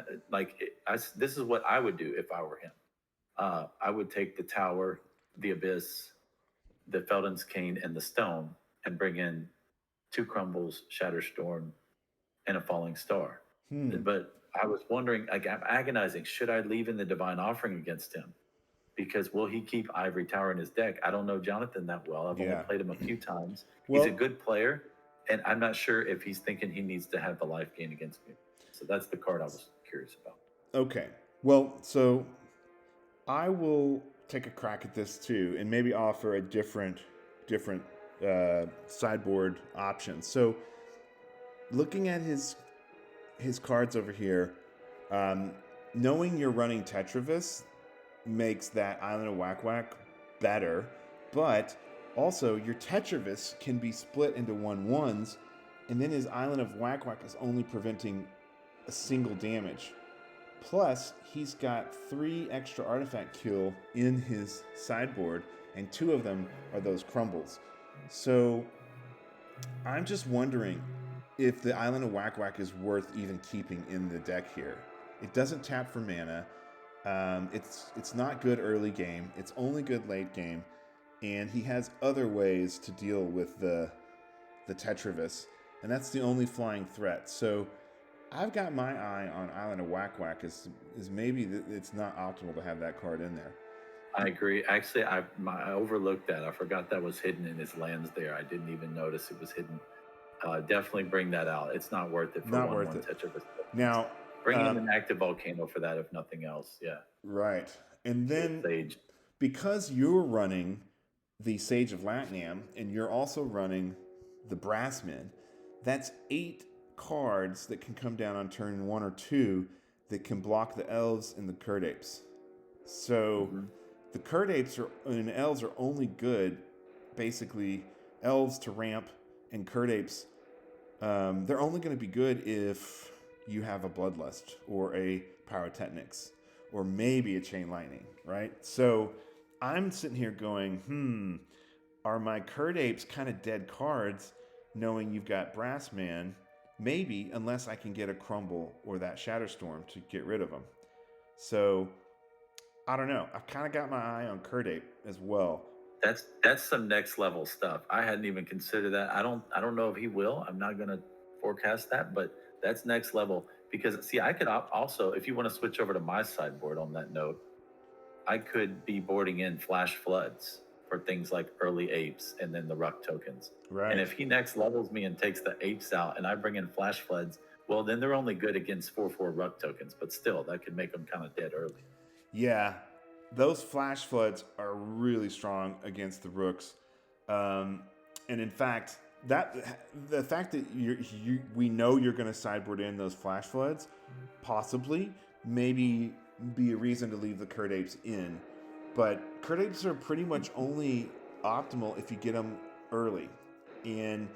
This is what I would do if I were him. I would take the tower, the Abyss, the Felden's Cane, and the Stone, and bring in 2 Crumbles, Shatterstorm, and a Falling Star. But I was wondering, I'm agonizing, should I leave in the Divine Offering against him? Because will he keep Ivory Tower in his deck? I don't know Jonathan that well. I've only played him a few times. He's a good player, and I'm not sure if he's thinking he needs to have the life gain against me. So that's the card I was curious about. Okay. Well, so I will take a crack at this too, and maybe offer a different sideboard option. So looking at his cards over here, knowing you're running Tetravis makes that Island of Whack-Whack better, but also your Tetravis can be split into 1/1s, and then his Island of Whack-Whack is only preventing a single damage. Plus, he's got 3 extra artifact kill in his sideboard, and 2 of them are those Crumbles. So I'm just wondering if the Island of Whack-Whack is worth even keeping in the deck here. It doesn't tap for mana. It's not good early game. It's only good late game, and he has other ways to deal with the Tetravis, and that's the only flying threat. So I've got my eye on Island of Whack-Whack as maybe it's not optimal to have that card in there. I agree. Actually, I overlooked that. I forgot that was hidden in his lands there. I didn't even notice it was hidden. Definitely bring that out. It's not worth it for not 1/1 worth it. Tetravis. Now, bring in an active volcano for that, if nothing else. Yeah. Right. And then Sage. Because you're running the Sage of Latniam and you're also running the Brassmen, that's 8 cards that can come down on turn 1 or 2 that can block the elves and the Curd Apes. So the Curd Apes and elves are only good, basically, elves to ramp and Curd Apes They're only going to be good if you have a Bloodlust or a Pyrotechnics or maybe a Chain Lightning, right? So I'm sitting here going, are my Curd Apes kind of dead cards knowing you've got Brassman? Maybe, unless I can get a Crumble or that Shatterstorm to get rid of them. So I don't know. I've kind of got my eye on Curd Ape as well. That's some next level stuff. I hadn't even considered that. I don't know if he will. I'm not going to forecast that, but that's next level. Because see, I could also, if you want to switch over to my sideboard on that note, I could be boarding in Flash Floods for things like early apes and then the Ruck tokens. Right. And if he next levels me and takes the apes out and I bring in Flash Floods, well, then they're only good against 4/4 Ruck tokens, but still, that could make them kind of dead early. Yeah, those Flash Floods are really strong against the Rooks. And in fact, the fact that we know you're going to sideboard in those Flash Floods, possibly, maybe be a reason to leave the Curd Apes in. But Curd Apes are pretty much only optimal if you get them early. And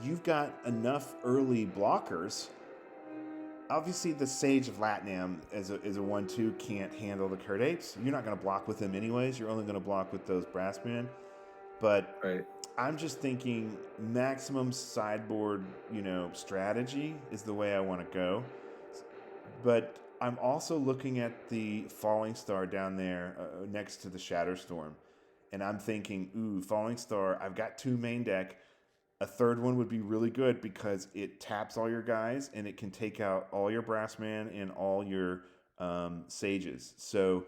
you've got enough early blockers. Obviously, the Sage of Latnam as a 1/2 can't handle the Curd Apes. You're not going to block with them anyways. You're only going to block with those Brassman. But right. I'm just thinking maximum sideboard, strategy is the way I want to go. But I'm also looking at the Falling Star down there next to the Shatterstorm. And I'm thinking, Falling Star, I've got 2 main deck. A third one would be really good because it taps all your guys and it can take out all your Brassman and all your Sages. So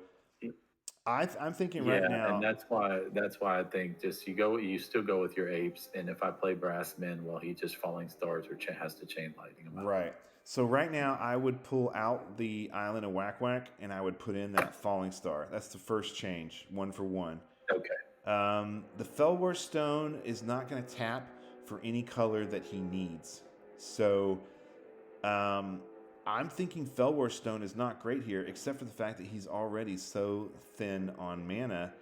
I'm thinking right now, and that's why I think just you still go with your apes, and if I play Brassman, well, he just Falling Stars or has to Chain Lightning him out. Right. So right now I would pull out the Island of Whack Whack and I would put in that Falling Star. That's the first change, 1 for 1. Okay. The Fellwar Stone is not going to tap for any color that he needs. So I'm thinking Fellwar Stone is not great here, except for the fact that he's already so thin on mana.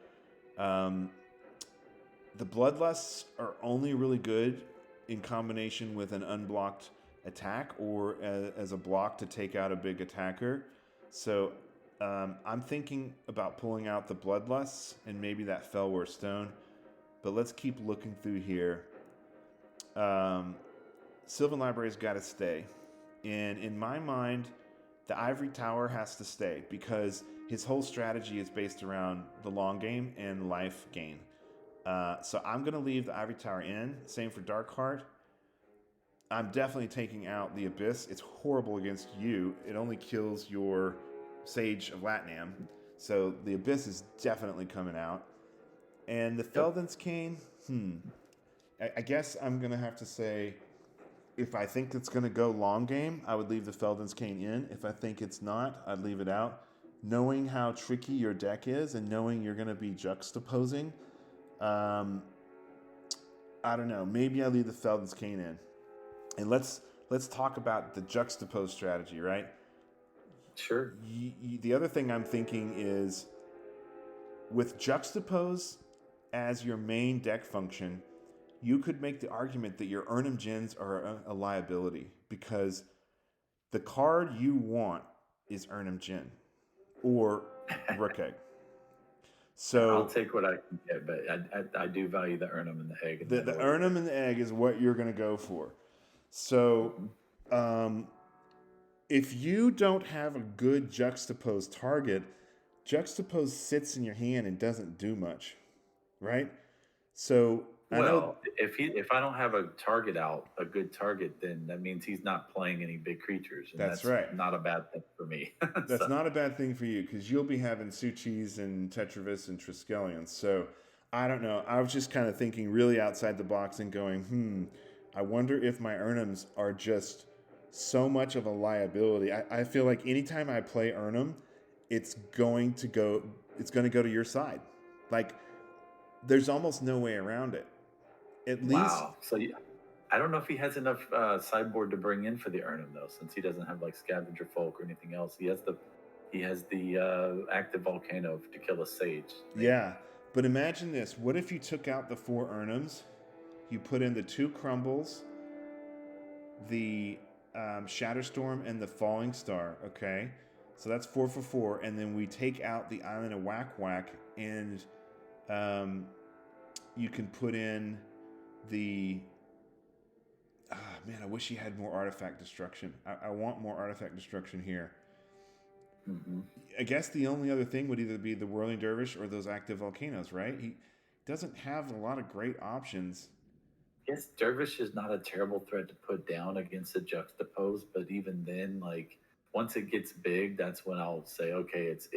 The Bloodlusts are only really good in combination with an unblocked attack or as a block to take out a big attacker. So I'm thinking about pulling out the Bloodlusts and maybe that Fellwar Stone. But let's keep looking through here. Sylvan Library's got to stay. And in my mind, the Ivory Tower has to stay because his whole strategy is based around the long game and life gain. So I'm going to leave the Ivory Tower in. Same for Darkheart. I'm definitely taking out the Abyss. It's horrible against you. It only kills your Sage of Latnam. So the Abyss is definitely coming out. And the Felden's Cane, I guess I'm going to have to say, if I think it's going to go long game, I would leave the Felden's Cane in. If I think it's not, I'd leave it out. Knowing how tricky your deck is and knowing you're going to be juxtaposing, I don't know. Maybe I leave the Felden's Cane in. And let's talk about the juxtapose strategy, right? Sure. The other thing I'm thinking is with juxtapose as your main deck function, you could make the argument that your Urnum Gens are a liability because the card you want is Urnum Gen or Rook Egg. So I'll take what I can get, but I do value the Urnum and the Egg. The Urnum and the Egg is what you're going to go for. So if you don't have a good juxtapose target, juxtapose sits in your hand and doesn't do much, right? So if I don't have a target out, a good target, then that means he's not playing any big creatures. And that's right. Not a bad thing for me. That's not a bad thing for you because you'll be having Suchis and Tetravis and Triskelions. So I don't know. I was just kind of thinking really outside the box and going, I wonder if my Urnums are just so much of a liability. I feel like anytime I play Urnum, it's going to go to your side. Like there's almost no way around it. At least. Wow. So I don't know if he has enough sideboard to bring in for the Urnum though, since he doesn't have like Scavenger Folk or anything else. He has the active Volcano to kill a Sage. Yeah, but imagine this: what if you took out the 4 Urnums, you put in the 2 Crumbles, the Shatterstorm and the Falling Star. Okay, so that's 4 for 4, and then we take out the Island of Whack Whack, and you can put in the. Man, I wish he had more artifact destruction. I want more artifact destruction here. Mm-hmm. I guess the only other thing would either be the Whirling Dervish or those active volcanoes, right? He doesn't have a lot of great options. Yes, Dervish is not a terrible threat to put down against a Juxtapose, but even then, like once it gets big, that's when I'll say, okay, it's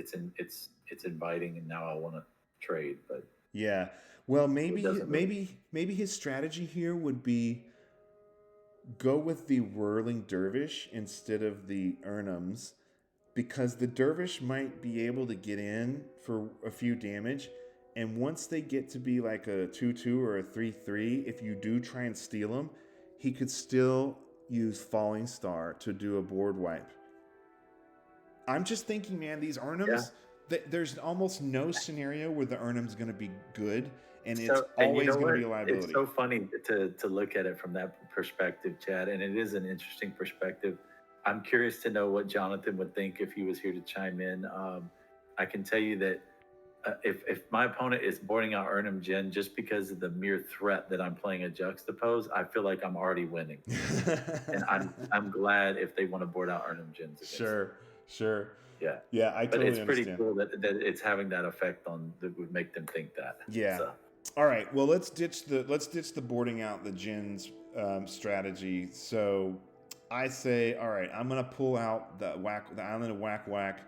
inviting, and now I want to trade. But yeah, well, maybe really... maybe his strategy here would be go with the Whirling Dervish instead of the Urnums, because the Dervish might be able to get in for a few damage, and once they get to be like a 2/2 or a 3/3, if you do try and steal him, he could still use Falling Star to do a board wipe. I'm just thinking, man, these Urnums, there's almost no scenario where the Urnum's going to be good, and it's always going to be a liability. It's so funny to look at it from that perspective, Chad, and it is an interesting perspective. I'm curious to know what Jonathan would think if he was here to chime in. I can tell you that if my opponent is boarding out Urnum Gen just because of the mere threat that I'm playing a Juxtapose, I feel like I'm already winning. And I'm glad if they want to board out Urnum Gens. Sure. Yeah, I totally understand. But it's pretty cool that it's having that effect that would make them think that. Yeah. So. All right. Well, let's ditch the boarding out the gens strategy. So I say, all right, I'm gonna pull out the Island of Whack Whack.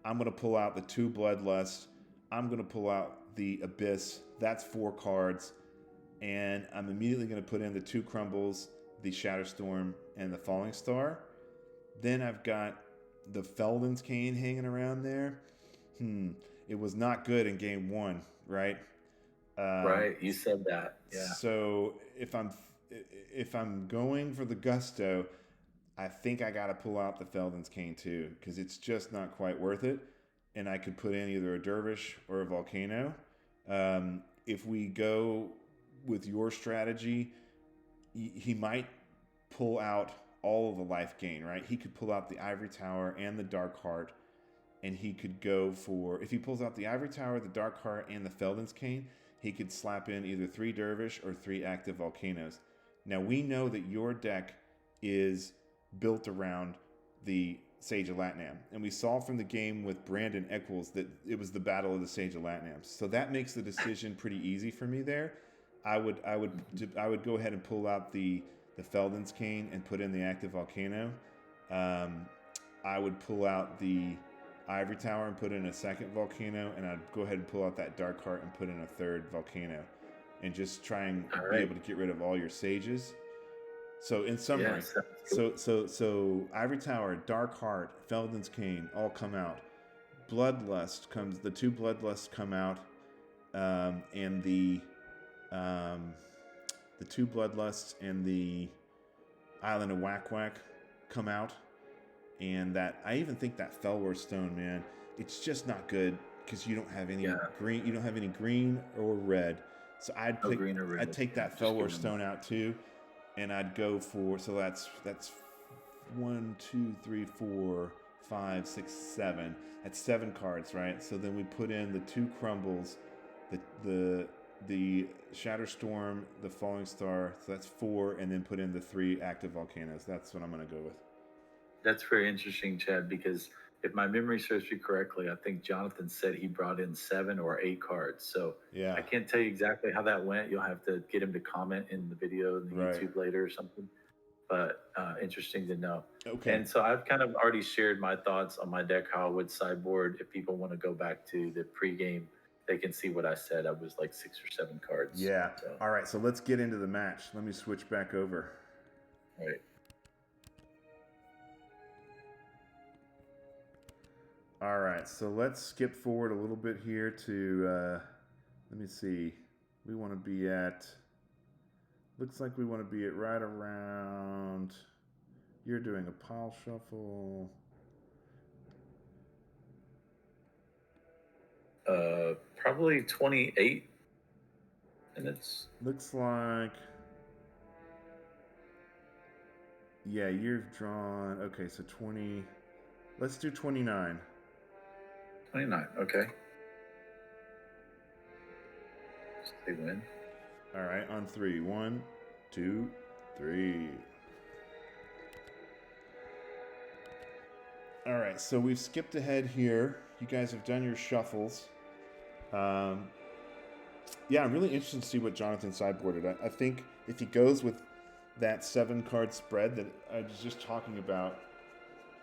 I'm gonna pull out the 2 Bloodlust. I'm gonna pull out the Abyss. That's 4 cards, and I'm immediately gonna put in the 2 Crumbles, the Shatterstorm, and the Falling Star. Then I've got the Felden's Cane hanging around there. It was not good in game 1, right? Right, you said that. Yeah. So if I'm going for the gusto, I think I got to pull out the Felden's Cane too, because it's just not quite worth it. And I could put in either a Dervish or a Volcano. If we go with your strategy, he might pull out all of the life gain, right? He could pull out the Ivory Tower and the Dark Heart, and he could go for, if he pulls out the Ivory Tower, the Dark Heart, and the Felden's Cane, he could slap in either 3 Dervish or 3 active Volcanoes. Now, we know that your deck is built around the Sage of Latnam, and we saw from the game with Brandon Eccles that it was the Battle of the Sage of Latnam. So that makes the decision pretty easy for me there. I would go ahead and pull out the Felden's Cane and put in the active Volcano. I would pull out the Ivory Tower and put in a second Volcano, and I'd go ahead and pull out that Dark Heart and put in a 3rd Volcano, and just try and be able to get rid of all your Sages. So in summary, so Ivory Tower, Dark Heart, Felden's Cane all come out. Bloodlust comes. The 2 Bloodlusts come out, and the 2 Bloodlusts and the Island of Whack Whack come out. And that, I even think that Fellwar Stone, man, it's just not good because you don't have any green. You don't have any green or red. So I'd take that Fellwar Stone out too, and I'd go for, so that's 1, 2, 3, 4, 5, 6, 7. That's 7 cards, right? So then we put in the 2 Crumbles, the Shatterstorm, the Falling Star. So that's 4, and then put in the 3 active Volcanoes. That's what I'm gonna go with. That's very interesting, Chad, because if my memory serves me correctly, I think Jonathan said he brought in 7 or 8 cards. So I can't tell you exactly how that went. You'll have to get him to comment in the video in the YouTube later or something. But interesting to know. Okay. And so I've kind of already shared my thoughts on my deck, how I would sideboard. If people want to go back to the pregame, they can see what I said. I was like 6 or 7 cards. Yeah. So. All right. So let's get into the match. Let me switch back over. All right. All right, so let's skip forward a little bit here to, let me see, we want to be at, looks like we want to be at right around, you're doing a pile shuffle. Probably 28 minutes. Looks like, Yeah, you've drawn. Okay, so 20. Let's do 29. 29. Okay. They win. All right, on 3. 1, 2, 3. All right, so we've skipped ahead here. You guys have done your shuffles. Yeah, I'm really interested to see what Jonathan sideboarded. I think if he goes with that 7-card spread that I was just talking about,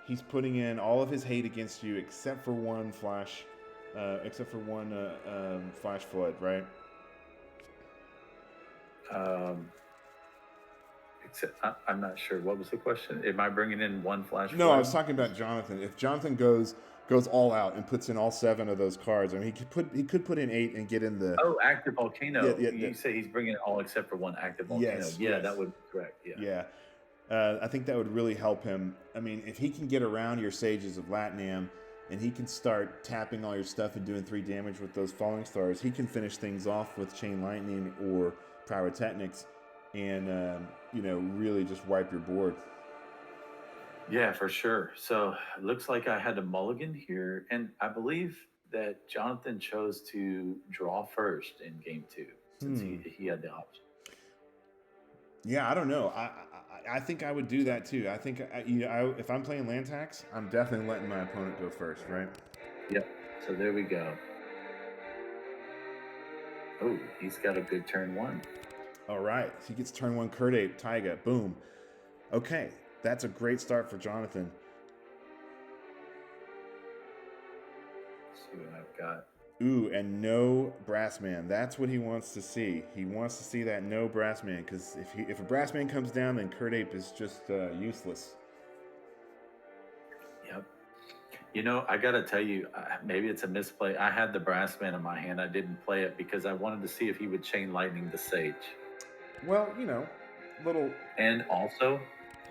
he's putting in all of his hate against you except for one flash flood, right? I'm not sure. What was the question? Am I bringing in one flash flood? No, I was talking about Jonathan. If Jonathan goes all out and puts in all 7 of those cards, I mean, he could put in 8 and get in the active volcano. Yeah, you say he's bringing it all except for one active volcano. Yes, yeah, yes. That would be correct. Yeah. I think that would really help him. I mean, if he can get around your Sages of Latnam and he can start tapping all your stuff and doing 3 damage with those Falling Stars, he can finish things off with Chain Lightning or Pyrotechnics and, really just wipe your board. Yeah, for sure. So it looks like I had a mulligan here, and I believe that Jonathan chose to draw first in game 2 since he had the option. Yeah, I don't know. I think I would do that too. I think if I'm playing land tax, I'm definitely letting my opponent go first, right? Yep. So there we go. Oh, he's got a good turn 1. All right. He gets turn 1 Kurt Ape, Taiga. Boom. Okay. That's a great start for Jonathan. Let's see what I've got. Ooh, and no Brassman. That's what he wants to see. He wants to see that no Brassman, because if a Brassman comes down, then Kurt Ape is just useless. Yep. I got to tell you, maybe it's a misplay. I had the Brassman in my hand. I didn't play it because I wanted to see if he would Chain Lightning the Sage. Well, little... And also,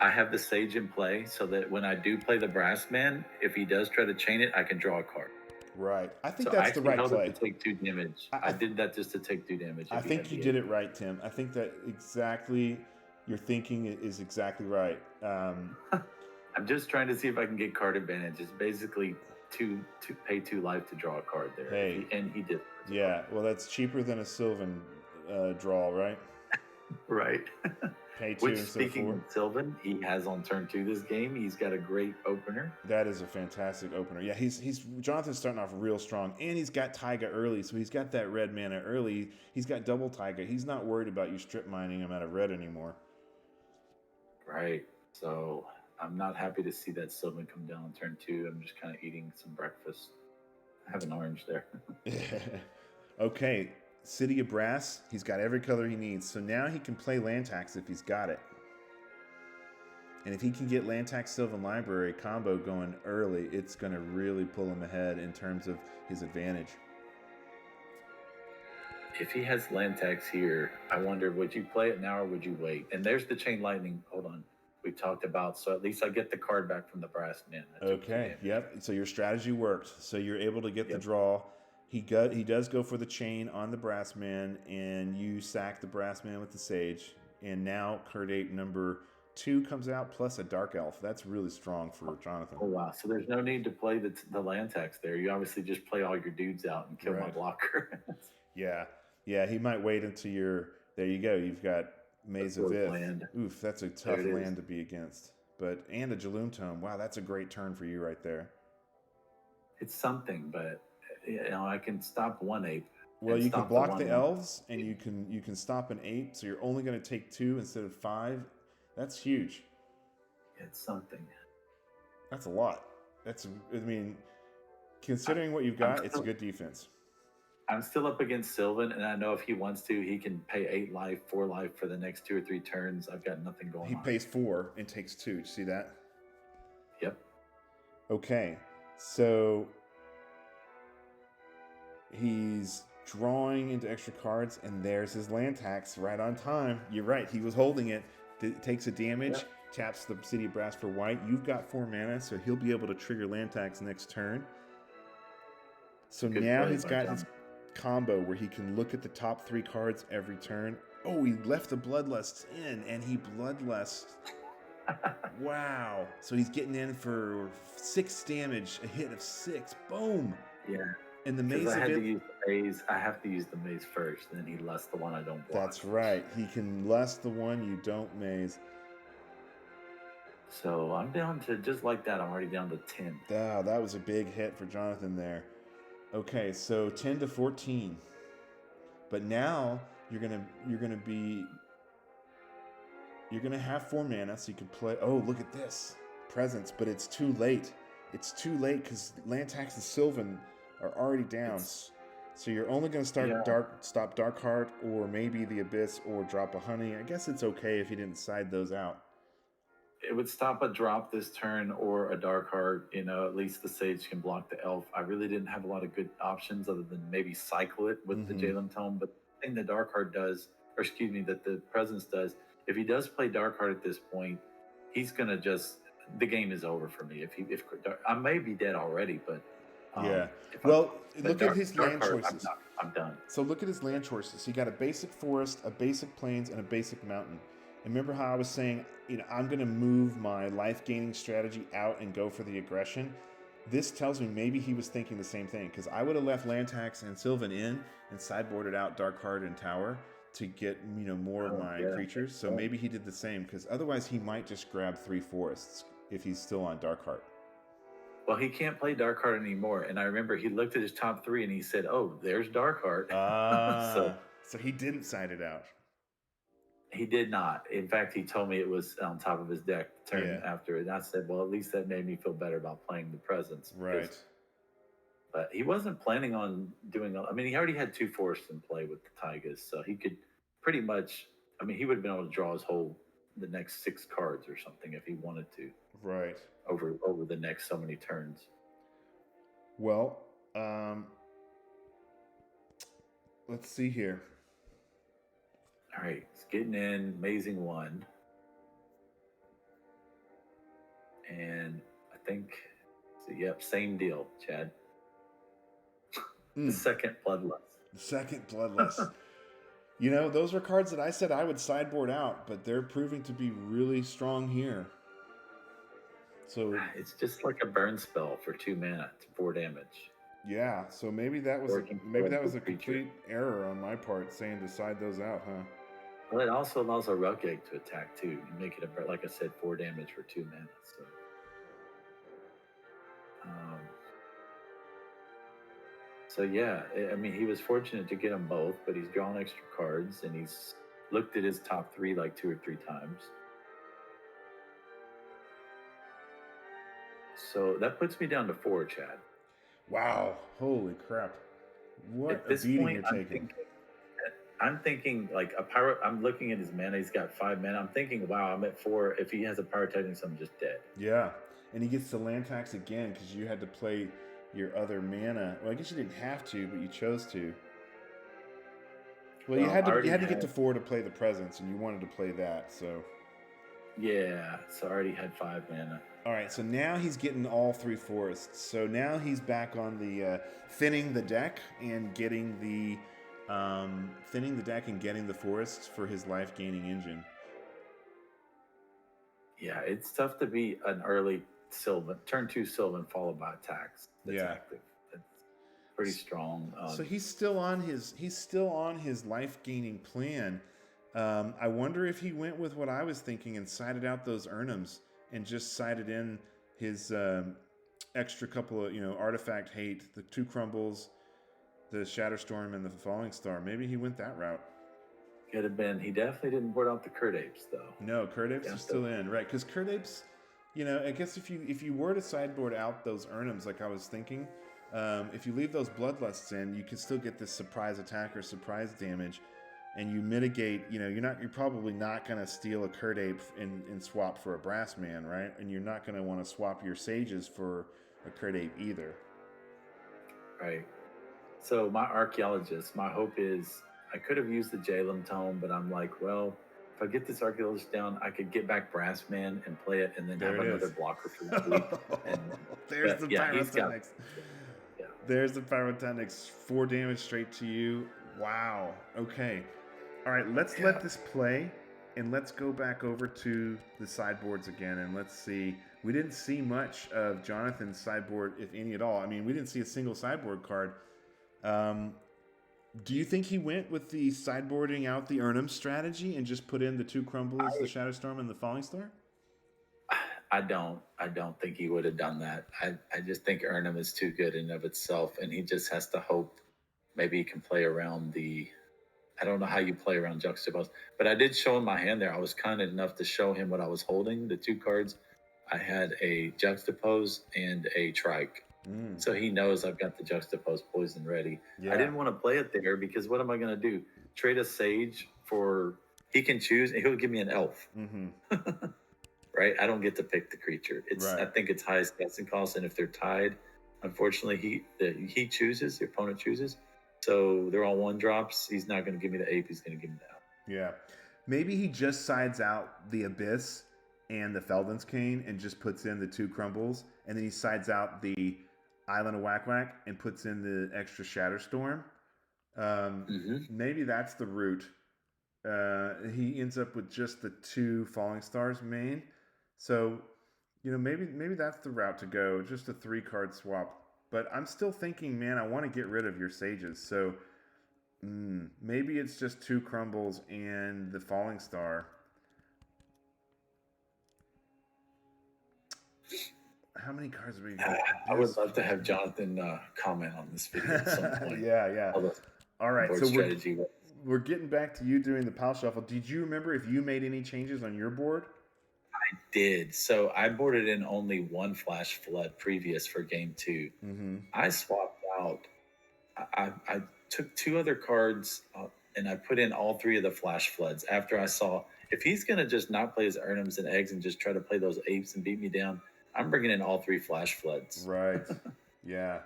I have the Sage in play so that when I do play the Brassman, if he does try to chain it, I can draw a card. Right. I think that's the right play. To take 2 damage. I did that just to take 2 damage. I think you did it right, Tim. I think that exactly your thinking is exactly right. I'm just trying to see if I can get card advantage. It's basically to pay 2 life to draw a card there. Hey, and he did. Yeah, well, that's cheaper than a Sylvan draw, right? Right. Pay 2 Which, instead of 4. speaking of Sylvan, he has on turn 2 this game. He's got a great opener. That is a fantastic opener. Yeah, Jonathan's starting off real strong, and he's got Taiga early, so he's got that red mana early. He's got double Taiga. He's not worried about you strip mining him out of red anymore. Right. So I'm not happy to see that Sylvan come down on turn 2. I'm just kind of eating some breakfast. I have an orange there. Okay. City of Brass, he's got every color he needs. So now he can play land tax if he's got it. And if he can get land tax Sylvan Library combo going early, it's going to really pull him ahead in terms of his advantage. If he has land tax here, I wonder, would you play it now or would you wait? And there's the Chain Lightning. Hold on. We talked about, so at least I get the card back from the Brass Man. Okay, yep. So your strategy worked. So you're able to get the draw. He does go for the chain on the Brass Man, and you sack the Brass Man with the Sage. And now Kurt Ape number 2 comes out, plus a Dark Elf. That's really strong for Jonathan. Oh, wow. So there's no need to play the land tax there. You obviously just play all your dudes out and kill my blocker. Yeah, he might wait until you're... There you go. You've got Maze of Ith. Oof, that's a tough land to be against. And a Jaloom Tome. Wow, that's a great turn for you right there. It's something, but... I can stop 1 ape. Well, you can block the elves, and you can stop an ape, so you're only going to take 2 instead of 5. That's huge. It's something. That's a lot. Considering what you've got, it's a good defense. I'm still up against Sylvan, and I know if he wants to, he can pay 8 life, 4 life for the next 2 or 3 turns. I've got nothing going on. He pays 4 and takes 2. Did you see that? Yep. Okay, so... He's drawing into extra cards, and there's his land tax right on time. You're right. He was holding it. Takes a damage, taps the City of Brass for white. You've got 4 mana, so he'll be able to trigger land tax next turn. So now he's got his combo where he can look at the top 3 cards every turn. Oh, he left the Bloodlust in, and he Bloodlust. Wow. So he's getting in for 6 damage, a hit of 6. Boom. Yeah. And the Because maze I had of to it. use the maze. I have to use the maze first, and then he lusts the one I don't block. That's right. He can lust the one you don't maze. So I'm down to, just like that, I'm already down to 10. Wow, that was a big hit for Jonathan there. Okay, so 10 to 14. But now you're gonna have 4 mana, so you can play. Oh, look at this presence, but it's too late. It's too late because Lantax and Sylvan are already down. So you're only gonna stop Darkheart, or maybe the Abyss, or drop a Honey. I guess it's okay if you didn't side those out. It would stop a drop this turn or a Darkheart. At least the Sage can block the Elf. I really didn't have a lot of good options other than maybe cycle it with the Jalen Tome. But the thing the Darkheart does, or excuse me, that the Presence does, if he does play Darkheart at this point, he's gonna the game is over for me. If I may be dead already, but yeah. Well, look at his land Darkheart, choices. I'm done. So look at his land choices. He got a basic forest, a basic plains, and a basic mountain. And remember how I was saying, I'm going to move my life-gaining strategy out and go for the aggression? This tells me maybe he was thinking the same thing, because I would have left Lantax and Sylvan in and sideboarded out Darkheart and Tower to get, more of my creatures. So maybe he did the same, because otherwise he might just grab 3 forests if he's still on Darkheart. Well, he can't play Darkheart anymore. And I remember he looked at his top 3 and he said, "Oh, there's Darkheart." So he didn't side it out. He did not. In fact, he told me it was on top of his deck the turn after. And I said, well, at least that made me feel better about playing the Presence. Right. But he wasn't planning on doing, he already had 2 forests in play with the Tigers. So he could pretty much, he would have been able to draw the next 6 cards or something if he wanted to. Right. Over the next so many turns. Well, let's see here. All right, it's getting in, amazing one. And I think, same deal, Chad. The second Bloodlust. The second Bloodlust. Those are cards that I said I would sideboard out, but they're proving to be really strong here. So it's just like a burn spell for 2 mana, 4 damage. Yeah, so maybe that was a complete error on my part, saying to side those out, huh? Well, it also allows a Rug Egg to attack too. You make it, like I said, 4 damage for 2 mana. So yeah, he was fortunate to get them both, but he's drawn extra cards and he's looked at his top 3 like 2 or 3 times. So that puts me down to 4, Chad. Wow! Holy crap! What at this a beating point, you're taking. I'm thinking like a pirate. I'm looking at his mana. He's got 5 mana. I'm thinking, wow, I'm at 4. If he has a Pyrotechnics, I'm just dead. Yeah, and he gets the land tax again because you had to play your other mana. Well, I guess you didn't have to, but you chose to. Well, you had to get to 4 to play the Presence, and you wanted to play that, so. Yeah, so I already had 5 mana. All right, so now he's getting all 3 forests. So now he's back on the thinning the deck and getting the forests for his life-gaining engine. Yeah, it's tough to be an early Sylvan, turn 2 Sylvan followed by attacks. That's active. That's pretty strong. So he's still on his life-gaining plan. I wonder if he went with what I was thinking and sided out those Urnums and just sided in his extra couple of, artifact hate, the 2 crumbles, the Shatterstorm, and the Falling Star. Maybe he went that route. Could have been. He definitely didn't board out the Curd Apes, though. No, Curd Apes are still in, right? Because Curd Apes, I guess if you were to sideboard out those Urnums, like I was thinking, if you leave those Bloodlusts in, you can still get this surprise attack or surprise damage. And you mitigate, you're probably not going to steal a Curd Ape and swap for a Brass Man, right? And you're not going to want to swap your Sages for a Curd Ape either. Right. So my Archaeologist, my hope is I could have used the Jalen Tome, but I'm like, well, if I get this Archaeologist down, I could get back Brass Man and play it and then have another blocker for that week. There's the Pyrotechnics. There's the Pyrotechnics. 4 damage straight to you. Wow. Okay. All right, let's let this play, And let's go back over to the sideboards again, and let's see. We didn't see much of Jonathan's sideboard, if any at all. I mean, we didn't see a single sideboard card. Do you think he went with the sideboarding out the Urnham strategy and just put in the 2 crumbles, the Shatterstorm, and the Falling Star? I don't think he would have done that. I just think Urnham is too good in of itself, and he just has to hope maybe he can play around the. I don't know how you play around Juxtapose, but I did show him my hand there. I was kind enough to show him what I was holding, the 2 cards. I had a Juxtapose and a Trike. So he knows I've got the Juxtapose poison ready. Yeah. I didn't want to play it there because what am I going to do? Trade a Sage for... He can choose, and he'll give me an Elf. Right? I don't get to pick the creature. It's right. I think it's highest casting cost, and if they're tied, unfortunately, he chooses, the opponent chooses. So they're all 1-drops. He's not going to give me the ape. He's going to give me the Elf. Yeah. Maybe he just sides out the Abyss and the Felden's Cane and just puts in the 2 crumbles, and then he sides out the Island of Whack Whack and puts in the extra Shatterstorm. Maybe that's the route. He ends up with just the 2 Falling Stars main. So, maybe that's the route to go, just a 3-card swap. But I'm still thinking, man, I want to get rid of your Sages. So maybe it's just 2 crumbles and the Falling Star. How many cards have we got? I would love to have Jonathan comment on this video at some point. Yeah. All right, so we're getting back to you doing the pile shuffle. Did you remember if you made any changes on your board? I did. So I boarded in only 1 Flash Flood previous for game 2. I swapped out. I took 2 other cards and I put in all 3 of the Flash Floods after I saw if he's going to just not play his Urnhams and Eggs and just try to play those apes and beat me down, I'm bringing in all 3 Flash Floods. Right. Yeah.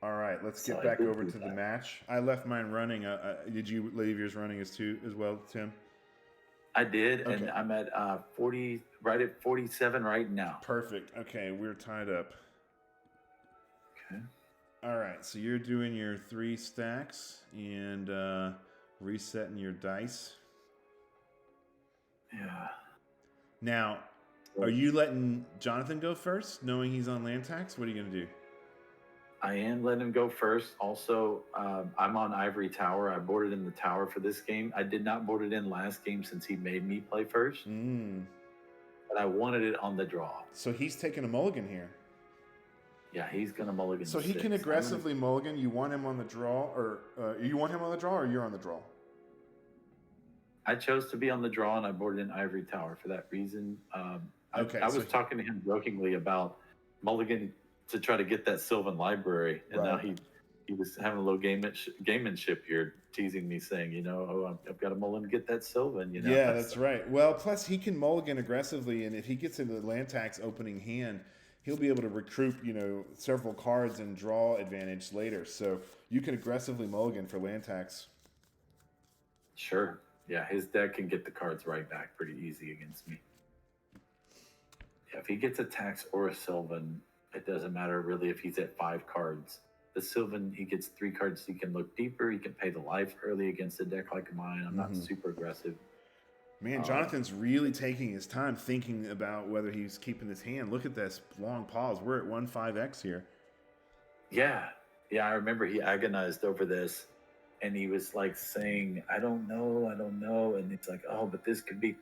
All right. Let's get back over to the match. I left mine running. Did you leave yours running as well, Tim? I did, okay. And I'm at 40, right at 47 right now. Perfect. Okay, we're tied up. Okay. All right. So you're doing your 3 stacks and resetting your dice. Yeah. Now, are you letting Jonathan go first, knowing he's on land tax? What are you going to do? I am letting him go first. Also, I'm on Ivory Tower. I boarded in the tower for this game. I did not board it in last game since he made me play first. But I wanted it on the draw. So he's taking a mulligan here. Yeah, he's going to mulligan. So he can aggressively mulligan. You want him on the draw, or you're on the draw? I chose to be on the draw, and I boarded in Ivory Tower for that reason. I was talking to him jokingly about mulligan to try to get that Sylvan Library, and now he was having a little gamemanship here, teasing me, saying, I've got a mulligan to get that Sylvan. Yeah, that's right. Well, plus he can mulligan aggressively, and if he gets into the land tax opening hand, he'll be able to recruit, several cards and draw advantage later. So you can aggressively mulligan for land tax. Sure. Yeah, his deck can get the cards right back pretty easy against me. Yeah, if he gets a tax or a Sylvan, it doesn't matter really if he's at 5 cards. The Sylvan, he gets 3 cards, so he can look deeper. He can pay the life early against a deck like mine. I'm not super aggressive. Man, Jonathan's really taking his time thinking about whether he's keeping his hand. Look at this long pause. We're at 1-5x here. Yeah, I remember he agonized over this, and he was like saying, I don't know. And it's like, oh, but this could be.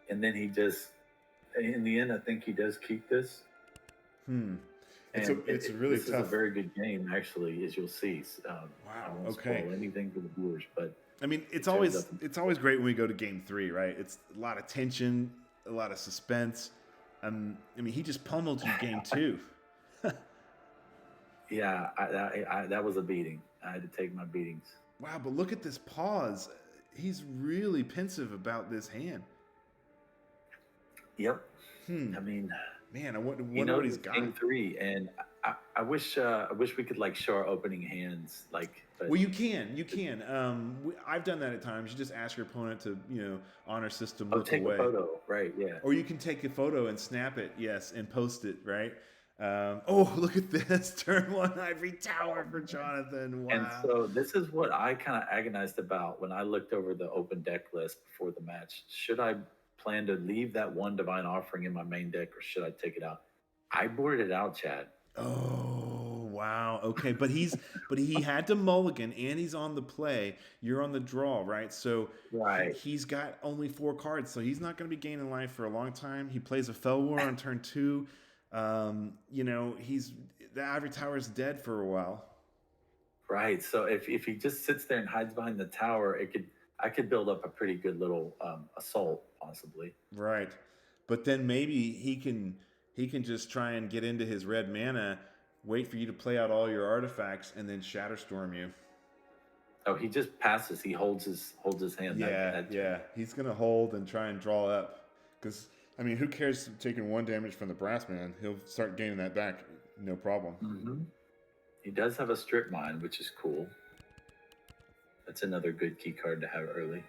And then he just, in the end, I think he does keep this. It's really tough. This is a very good game, actually, as you'll see. Wow. I won't spoil anything for the viewers, but I mean, it's always great when we go to game 3, right? It's a lot of tension, a lot of suspense. I mean, he just pummeled you game 2. Yeah, that was a beating. I had to take my beatings. Wow, but look at this pause. He's really pensive about this hand. Yep. I mean, man, I wonder what he's got. Game 3, and I wish we could show our opening hands, But, well, you can. I've done that at times. You just ask your opponent to, honor system look take away. A photo, right? Yeah. Or you can take a photo and snap it, yes, and post it, right? Oh, look at this. Turn 1 Ivory Tower for Jonathan. Wow. And so this is what I kind of agonized about when I looked over the open deck list before the match. Should I plan to leave that one Divine Offering in my main deck, or should I take it out? I boarded it out, Chad. Oh, wow. Okay, but he had to mulligan, and he's on the play. You're on the draw, right? So Right. he's got only 4 cards, so he's not going to be gaining life for a long time. He plays a Fell War on turn 2. You know, the Ivory Tower is dead for a while. Right. So if he just sits there and hides behind the tower, I could build up a pretty good little assault, possibly. Right. But then maybe he can just try and get into his red mana, wait for you to play out all your artifacts, and then Shatterstorm you. Oh, he just passes. He holds his hand. Yeah. He's gonna hold and try and draw up, because I mean, who cares taking 1 damage from the brass man? He'll start gaining that back, no problem. Mm-hmm. He does have a Strip Mine, which is cool. That's another good key card to have early.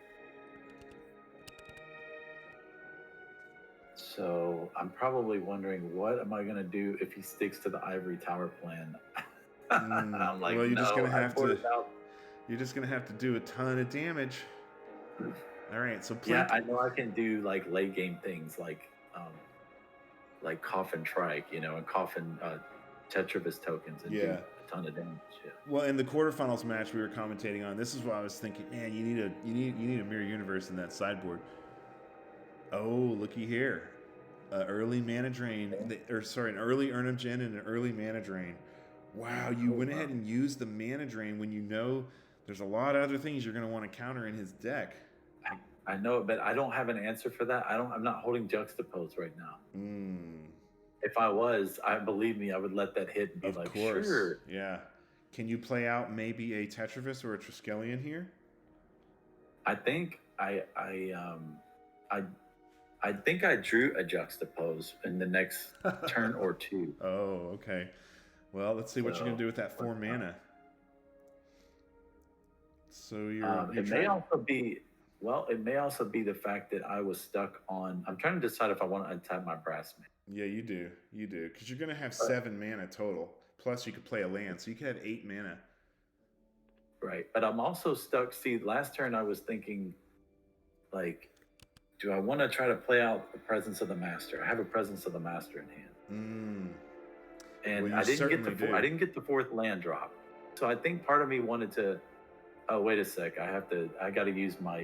So I'm probably wondering, what am I going to do if he sticks to the Ivory Tower plan? I'm like, well, you're just gonna have to. Out. You're just gonna have to do a ton of damage. All right, so yeah, I know I can do like late game things like Coffin Trike, you know, and Coffin Tetravis tokens, and do a ton of damage. Yeah. Well, in the quarterfinals match we were commentating on, this is what I was thinking. Man, you need a mirror universe in that sideboard. Oh, looky here, early mana drain, an early Urnum Gen and an early mana drain. Wow, you went ahead and used the mana drain when you know there's a lot of other things you're going to want to counter in his deck. I know, but I don't have an answer for that. I'm not holding Juxtapose right now. If I was, believe me, I would let that hit and be like, sure. Yeah. Can you play out maybe a Tetravis or a Triskelion here? I think I think I drew a Juxtapose in the next turn or 2. Oh, okay. Well, let's see what you're going to do with that 4 mana. So it may also be. Well, it may also be the fact that I was stuck on. I'm trying to decide if I want to untap my brass man. Yeah, you do, because you're going to have 7 mana total. Plus, you could play a land, so you could have 8 mana. Right, but I'm also stuck. See, last turn I was thinking, like, do I want to try to play out the Presence of the Master? I have a Presence of the Master in hand, and I didn't get the 4th land drop. So I think part of me wanted to. Oh, wait a sec. I got to use my,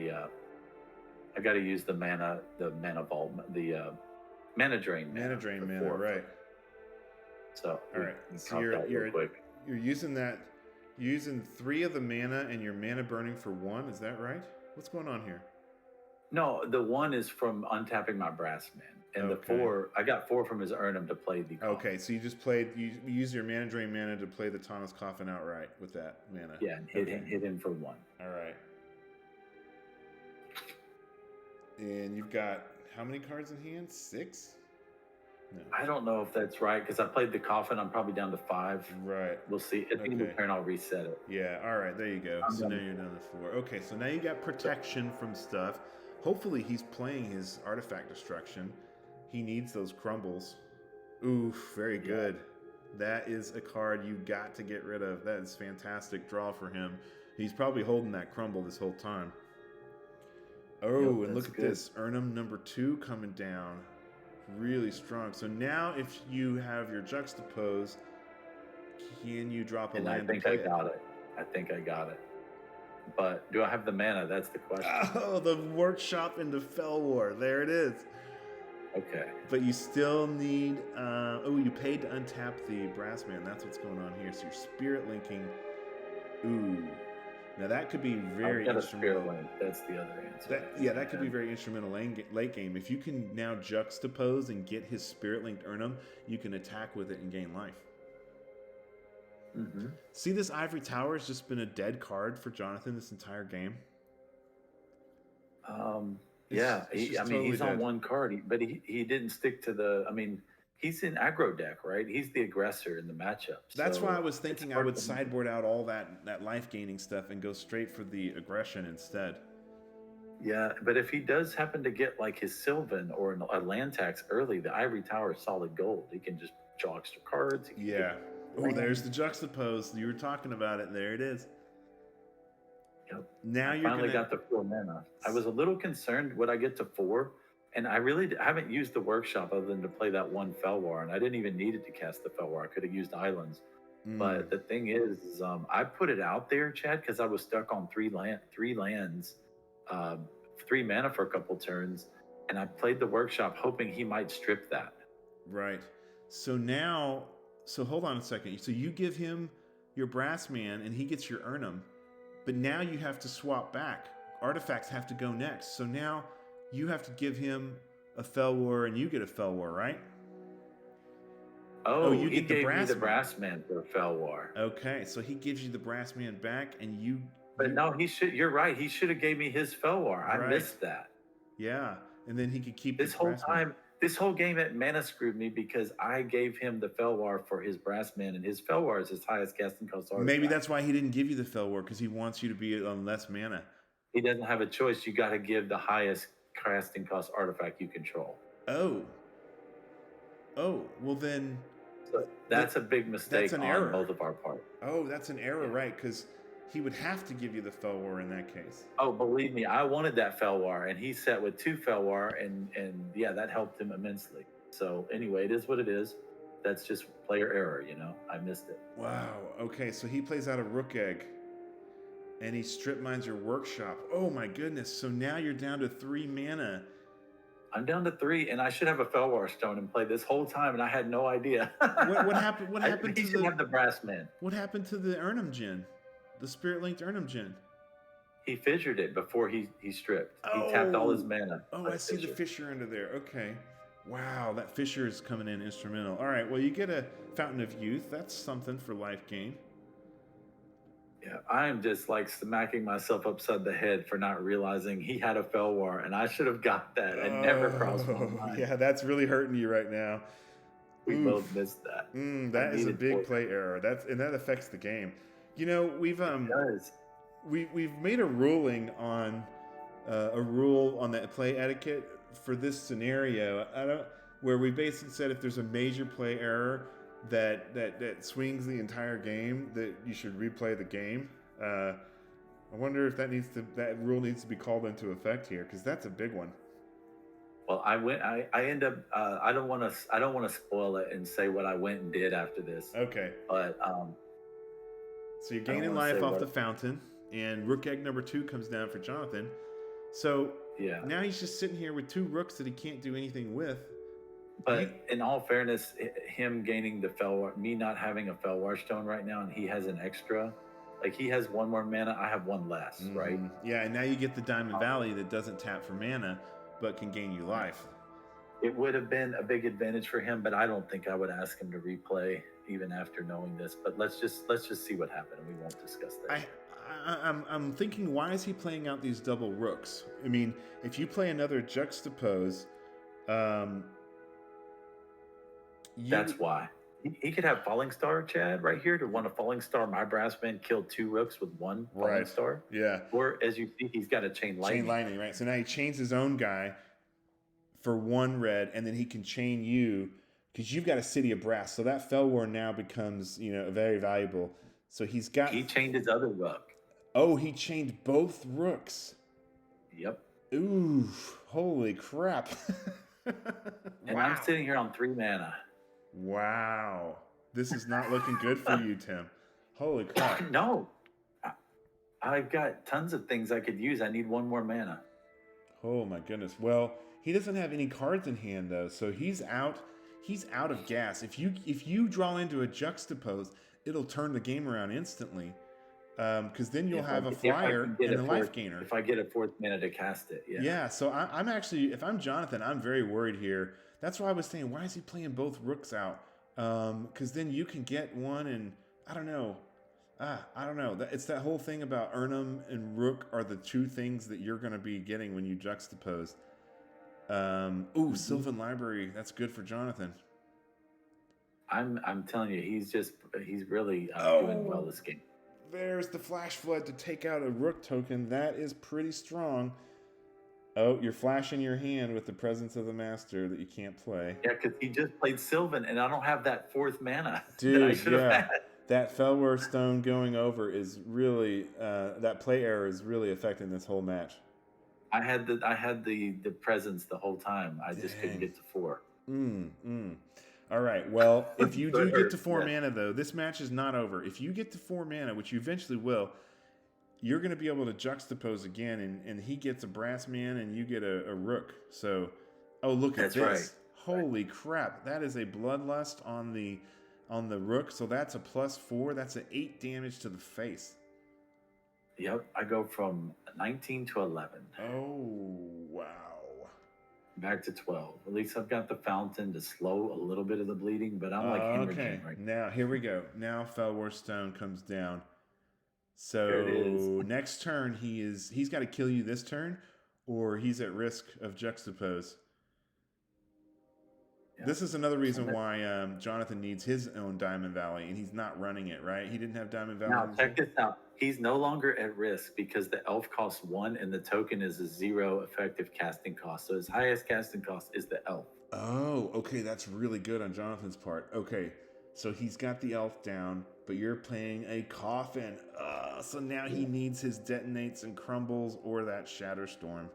I got to use the mana vault, the mana drain. Mana drain mana, right. So, all right. So you're using that, using 3 of the mana and your mana burning for 1. Is that right? What's going on here? No, the 1 is from untapping my brass man. And the 4, I got 4 from his Urnum to play the Coffin. Okay, so you use your mana drain mana to play the Thomas Coffin outright with that mana. Yeah, and hit him for 1. All right. And you've got how many cards in hand? 6? No. I don't know if that's right, because I played the Coffin. I'm probably down to 5. Right. We'll see. At the end of the turn, I'll reset it. Yeah, all right, there you go. So now you're down to 4. Okay, so now you got protection from stuff. Hopefully he's playing his Artifact Destruction. He needs those crumbles. Oof, very good. That is a card you got to get rid of. That is fantastic draw for him. He's probably holding that crumble this whole time. Oh, and look at this. Urnum number 2 coming down. Really strong. So now if you have your Juxtapose, can you drop a land? I think I got it. But do I have the mana? That's the question. Oh, the Workshop into Fell War. There it is. Okay. But you still need, you paid to untap the brass man. That's what's going on here. So you're spirit linking. Ooh. Now that could be very instrumental. Link. That's the other answer. That could be very instrumental late game. If you can now Juxtapose and get his spirit linked Urnum, you can attack with it and gain life. Mm-hmm. See, this Ivory Tower has just been a dead card for Jonathan this entire game. He's on 1 card, but he didn't stick to the. I mean, he's in aggro deck, right? He's the aggressor in the matchup. That's why I was thinking I would sideboard out all that life gaining stuff and go straight for the aggression instead. Yeah, but if he does happen to get like his Sylvan or a land tax early, the Ivory Tower is solid gold. He can just Joxter cards. Yeah. Oh, there's the Juxtapose. You were talking about it. There it is. Yep. Now I you're finally gonna... got the 4 mana. I was a little concerned would I get to 4, and I really haven't used the workshop other than to play that one Felwar, and I didn't even need it to cast the Felwar. I could have used islands. But the thing is I put it out there, Chad, because I was stuck on three lands, 3 mana for a couple turns, and I played the workshop hoping he might strip that. Right. So now, so hold on a second. So you give him your Brass Man, and he gets your Urnum, but now you have to swap back. Artifacts have to go next. So now you have to give him a Felwar, and you get a Felwar, right? Oh, you get the Brass Man for a Felwar. Okay, so he gives you the Brass Man back, and you... But no, he should. You're right. He should have gave me his Felwar. I missed that. Yeah, and then he could keep this whole time. This whole game at mana screwed me because I gave him the Felwar for his Brass Man, and his Felwar is his highest casting cost artifact. Maybe that's why he didn't give you the Felwar, because he wants you to be on less mana. He doesn't have a choice. You got to give the highest casting cost artifact you control. Oh, well then... So that's a big mistake on both of our part. Oh, that's an error, right? Because he would have to give you the Felwar in that case. Oh, believe me, I wanted that Felwar, and he set with 2 Felwar, and yeah, that helped him immensely. So anyway, it is what it is. That's just player error, you know. I missed it. Wow. Okay, so he plays out a Rook Egg, and he strip mines your workshop. Oh my goodness! So now you're down to 3 mana. I'm down to 3, and I should have a Felwar Stone and play this whole time, and I had no idea. What happened? What happened to the? Have the Brass Man. What happened to the Urnum Djinn? The Spirit Linked Urnum Djinn? He fissured it before he stripped. He tapped all his mana. Oh, I see the fissure under there. Okay. Wow, that fissure is coming in instrumental. All right, well, you get a Fountain of Youth. That's something for life gain. Yeah, I'm just like smacking myself upside the head for not realizing he had a Felwar, and I should have got that. It never crossed my mind. Yeah, that's really hurting you right now. We both missed that. That is a big play error. That affects the game. You know, we've made a ruling on that play etiquette for this scenario. Where we basically said if there's a major play error that swings the entire game, that you should replay the game. I wonder if that rule needs to be called into effect here, because that's a big one. Well, I end up I don't want to spoil it and say what I went and did after this. Okay. But so you're gaining life off the fountain, and Rook Egg number 2 comes down for Jonathan. So yeah, now he's just sitting here with 2 rooks that he can't do anything with. But in all fairness, him gaining the Felwar, me not having a Felwar Stone right now, and he has an extra. Like, he has 1 more mana, I have 1 less, right? Yeah, and now you get the Diamond Valley that doesn't tap for mana, but can gain you life. It would have been a big advantage for him, but I don't think I would ask him to replay even after knowing this. But let's just see what happened, and we won't discuss that. I'm thinking, why is he playing out these double rooks? I mean, if you play another Juxtapose, that's why. He could have Falling Star, Chad, right here to 1 a Falling Star. My Brass Man killed 2 rooks with 1 Falling Star. Yeah. Or, as you see, he's got a Chain Lightning. Chain Lightning, right. So now he chains his own guy for 1 red, and then he can chain you, because you've got a City of Brass. So that Felwar now becomes, very valuable. So he chained his other rook. Oh, he chained both rooks. Yep. Ooh, holy crap. And I'm sitting here on 3 mana. Wow. This is not looking good for you, Tim. Holy crap. No. I've got tons of things I could use. I need 1 more mana. Oh my goodness. Well, he doesn't have any cards in hand though, so he's out of gas. If you draw into a Juxtapose, it'll turn the game around instantly. Because then you'll have a flyer and a life gainer. If I get a 4th mana to cast it, yeah. Yeah, so I'm actually, if I'm Jonathan, I'm very worried here. That's why I was saying, why is he playing both rooks out? Because then you can get 1, and I don't know. It's that whole thing about Urnum and Rook are the 2 things that you're going to be getting when you Juxtapose. Sylvan Library. That's good for Jonathan. I'm telling you, he's really doing well this game. There's the Flash Flood to take out a Rook token. That is pretty strong. Oh, you're flashing your hand with the presence of the master that you can't play. Yeah, because he just played Sylvan, and I don't have that 4th mana that I Dude, should have yeah. had. That Fellwar Stone going over is really, that play error is really affecting this whole match. I had the presence the whole time. I just couldn't get to 4. All right. Well, if you do get to 4 yeah. mana, though, this match is not over. If you get to 4 mana, which you eventually will, you're going to be able to juxtapose again, and he gets a brass man, and you get a rook. So, oh, look at this! Right. Holy crap! That is a bloodlust on the rook. So that's a +4. That's an 8 damage to the face. Yep, I go from 19 to 11. Oh wow! Back to 12. At least I've got the fountain to slow a little bit of the bleeding, but I'm like okay. Right Now here we go. Now Fellwar Stone comes down. So next turn he's got to kill you this turn, or he's at risk of juxtapose. Yeah. This is another reason why Jonathan needs his own Diamond Valley, and he's not running it, right? He didn't have Diamond Valley. Now check this out. He's no longer at risk because the elf costs 1 and the token is a 0 effective casting cost. So his highest casting cost is the elf. Oh, okay, that's really good on Jonathan's part. Okay, so he's got the elf down, but you're playing a coffin. So now he needs his detonates and crumbles or that Shatterstorm.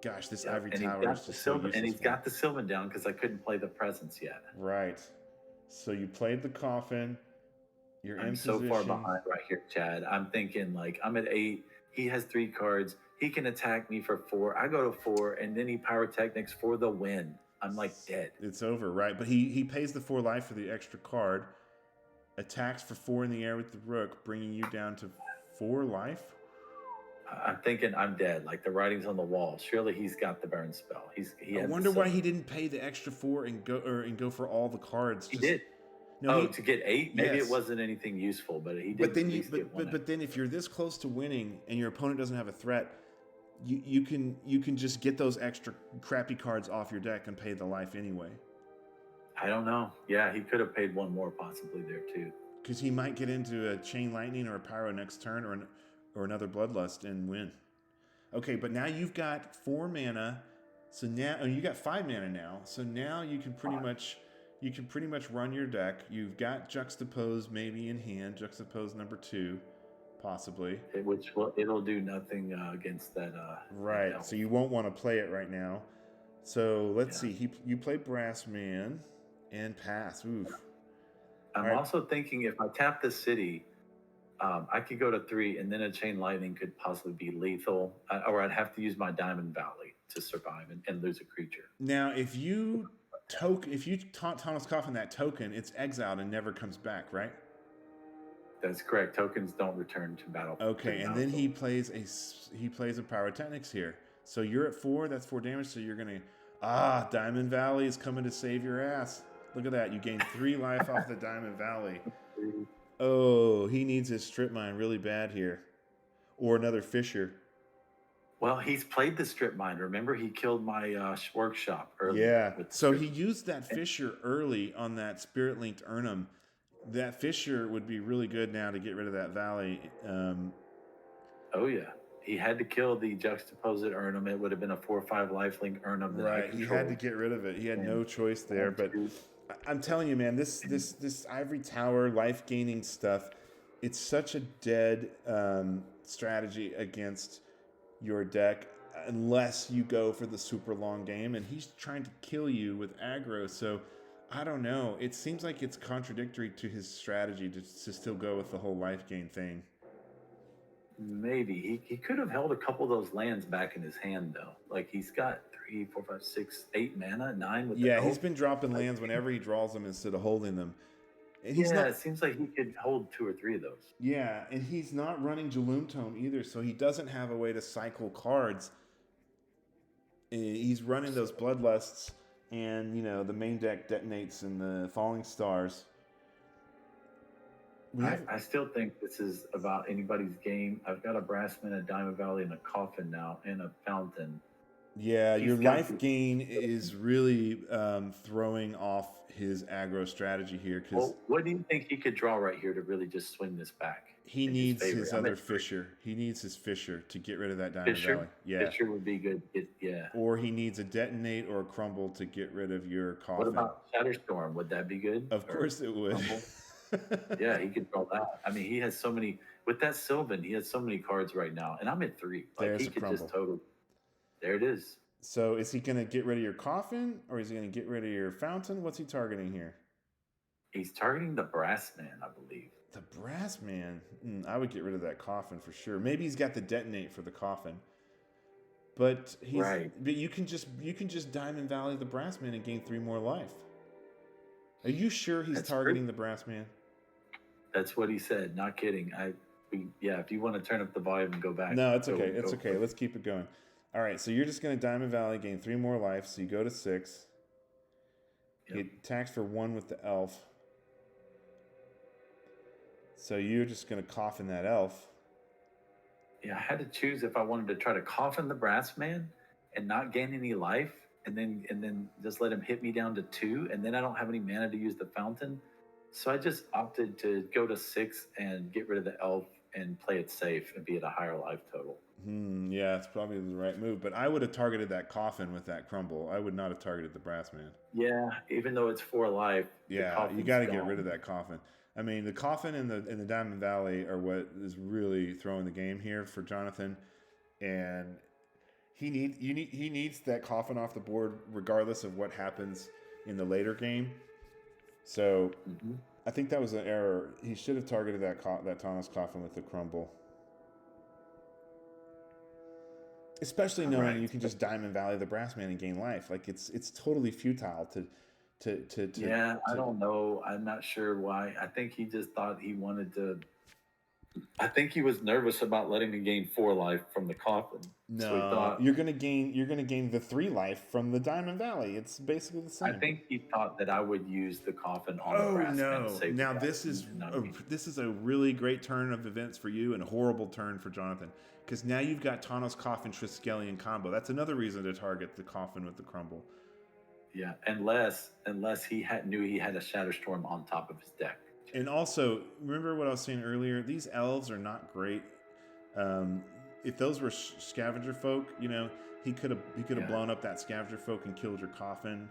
Gosh, this Ivory Tower is just so useless. And he's got the Sylvan down because I couldn't play the presence yet. Right. So you played the coffin. You're in so position. far behind right here, Chad. I'm thinking like I'm at 8. He has 3 cards. He can attack me for 4. I go to 4, and then he pyrotechnics for the win. I'm like dead. It's over, right? But he pays the 4 life for the extra card. Attacks for 4 in the air with the rook, bringing you down to 4 life. I'm thinking I'm dead. Like the writing's on the wall. Surely he's got the burn spell. I wonder why he didn't pay the extra 4 and go for all the cards. He did. No, to get 8. Maybe it wasn't anything useful, but he did. But then if you're this close to winning and your opponent doesn't have a threat, you can just get those extra crappy cards off your deck and pay the life anyway. I don't know. Yeah, he could have paid 1 more possibly there too. Because he might get into a Chain Lightning or a Pyro next turn or another Bloodlust and win. Okay, but now you've got 4 mana. So now you got 5 mana now. So now you can pretty much run your deck. You've got Juxtapose maybe in hand. Juxtapose number 2, possibly. It'll do nothing against that. Right. So you won't want to play it right now. So let's see. You play Brass Man and pass. Oof. I'm also thinking if I tap the city, I could go to 3, and then a Chain Lightning could possibly be lethal, or I'd have to use my Diamond Valley to survive and lose a creature. Now, if you Thomas Coffin that token, it's exiled and never comes back, right? That's correct. Tokens don't return to battle. Okay, and then he plays a Pyrotechnics here. So you're at 4. That's 4 damage. So you're gonna Diamond Valley is coming to save your ass. Look at that. You gain 3 life off the Diamond Valley. Oh, he needs his Strip Mine really bad here, or another Fisher. Well, he's played the Strip Mine. Remember, he killed my workshop early. Yeah. So he used that Fisher early on that Spirit Linked Urnum. That Fisher would be really good now to get rid of that Valley. Oh yeah. He had to kill the Juxtaposed Urnum. It would have been a 4/5 lifelink Urnum. Right. He had to get rid of it. He had no choice there. But I'm telling you, man, this Ivory Tower life gaining stuff, it's such a dead strategy against your deck unless you go for the super long game, and he's trying to kill you with aggro. So I don't know. It seems like it's contradictory to his strategy to still go with the whole life gain thing. Maybe he could have held a couple of those lands back in his hand though. Like he's got 3, 4, 5, 6, 8 mana, 9 with the he's been dropping lands whenever he draws them instead of holding them. And it seems like he could hold 2 or 3 of those. Yeah, and he's not running Jaloom Tome either, so he doesn't have a way to cycle cards. He's running those Bloodlusts, and the main deck detonates and the Falling Stars. I still think this is about anybody's game. I've got a Brassman, a Diamond Valley, and a Coffin now, and a Fountain. Yeah, your He's got life to, gain is really throwing off his aggro strategy here because well, what do you think he could draw right here to really just swing this back he in his needs favor? his I'm other at 3. Fisher. He needs his Fisher to get rid of that Diamond Fisher. Valley. Yeah. Fisher would be good. Yeah. Or he needs a Detonate or a Crumble to get rid of your What Coffin. about Shatterstorm? Would that be good? Of course it would. Yeah, he could draw that. I mean, he has so many with that Sylvan. He has so many cards right now, and I'm at 3. Like There's he a could Crumble. just totally. There it is. So is he going to get rid of your Coffin or is he going to get rid of your Fountain? What's he targeting here? He's targeting the Brass Man, I believe. The Brass Man? I would get rid of that Coffin for sure. Maybe he's got the Detonate for the Coffin. But he's Right. But you can just Diamond Valley the Brass Man and gain 3 more life. Are you sure he's That's targeting true. the Brass Man? That's what he said. Not kidding. Yeah. If you want to turn up the volume and go back. No, it's okay. Go It's okay. Let's keep it going. All right, so you're just going to Diamond Valley, gain 3 more life. So you go to 6. Yep. He attacks for 1 with the elf. So you're just going to Coffin that elf. Yeah, I had to choose if I wanted to try to Coffin the Brass Man and not gain any life, and then just let him hit me down to 2, and then I don't have any mana to use the Fountain. So I just opted to go to 6 and get rid of the elf and play it safe and be at a higher life total. Yeah, it's probably the right move. But I would have targeted that Coffin with that Crumble. I would not have targeted the Brass Man. Yeah, even though it's 4 life. Yeah, you got to get rid of that Coffin. I mean, the Coffin and the Diamond Valley are what is really throwing the game here for Jonathan, and he needs that Coffin off the board regardless of what happens in the later game. So I think that was an error. He should have targeted that Thomas Coffin with the Crumble, especially knowing you can just Diamond Valley the Brass Man and gain life. Like it's totally futile to I don't know. I'm not sure why. I think he just thought he wanted to. I think he was nervous about letting me gain 4 life from the Coffin. No, so he thought, you're gonna gain the 3 life from the Diamond Valley. It's basically the same. I think he thought that I would use the Coffin on the Brass Man to save Now the this is a really great turn of events for you and a horrible turn for Jonathan, because now you've got Tawnos Coffin Triskelion combo. That's another reason to target the Coffin with the Crumble. Yeah, unless he knew he had a Shatterstorm on top of his deck. And also, remember what I was saying earlier? These elves are not great. If those were scavenger folk, he could have blown up that scavenger folk and killed your Coffin.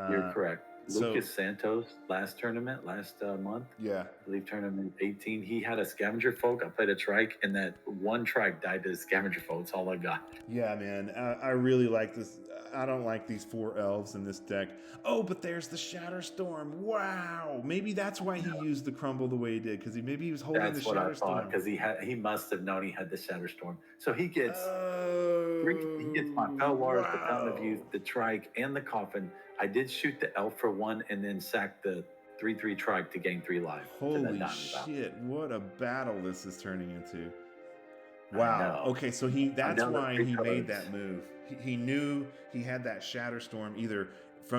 You're correct. Lucas Santos last month. Yeah. I believe tournament 18. He had a scavenger folk. I played a trike, and that one trike died to the scavenger folk. That's all I got. Yeah, man. I really like this. I don't like these 4 elves in this deck. Oh, but there's the Shatterstorm. Wow. Maybe that's why he used the Crumble the way he did, because maybe he was holding the Shatterstorm. That's what I thought, because he must have known he had the Shatterstorm. So he gets my Felwars, the Fountain of Youth, the trike, and the Coffin. I did shoot the elf for 1 and then sack the 3/3 trike to gain 3 life. Holy shit, what a battle this is turning into. Wow. Okay, so that's why he made that move. He knew he had that Shatterstorm either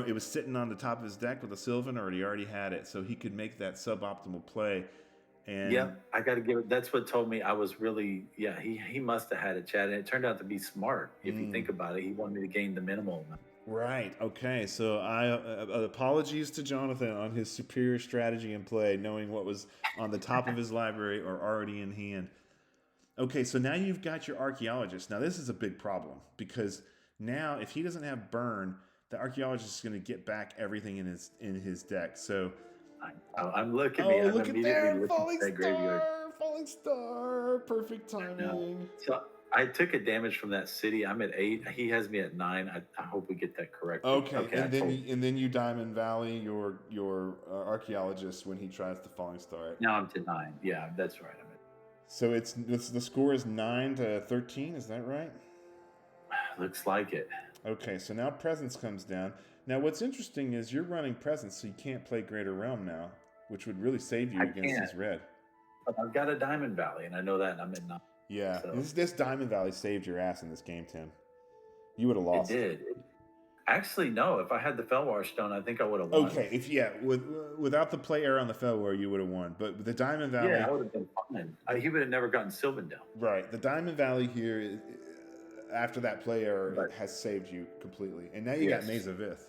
it was sitting on the top of his deck with a Sylvan, or he already had it, so he could make that suboptimal play. And yeah, I got to give it. That's what told me I was really. Yeah, he must have had it, Chad, and it turned out to be smart. If you think about it, he wanted me to gain the minimal amount. Right. Okay. So apologies to Jonathan on his superior strategy and play, knowing what was on the top of his library or already in hand. Okay. So now you've got your Archaeologist. Now this is a big problem, because now if he doesn't have burn, the Archaeologist is going to get back everything in his deck. So I'm looking. Oh, look at there! Falling star! Perfect timing. So I took a damage from that city. I'm at 8. He has me at 9. I hope we get that correct. Okay, and then you Diamond Valley your Archaeologist when he tries the Falling Star. Now I'm to 9. Yeah, that's right. So it's the score is 9-13. Is that right? Looks like it. Okay, so now Presence comes down. Now what's interesting is you're running Presence, so you can't play Greater Realm now, which would really save you against his red. But I've got a Diamond Valley, and I know that, and I'm at 9. Yeah, so. This Diamond Valley saved your ass in this game, Tim. You would have lost. It did. Actually, no. If I had the Felwar Stone, I think I would have won. Okay, without the play error on the Felwar, you would have won. But with the Diamond Valley... Yeah, I would have been fine. He would have never gotten Sylvan down. Right. The Diamond Valley here, after that play But has saved you completely. And now you got yes, Maze of Ith.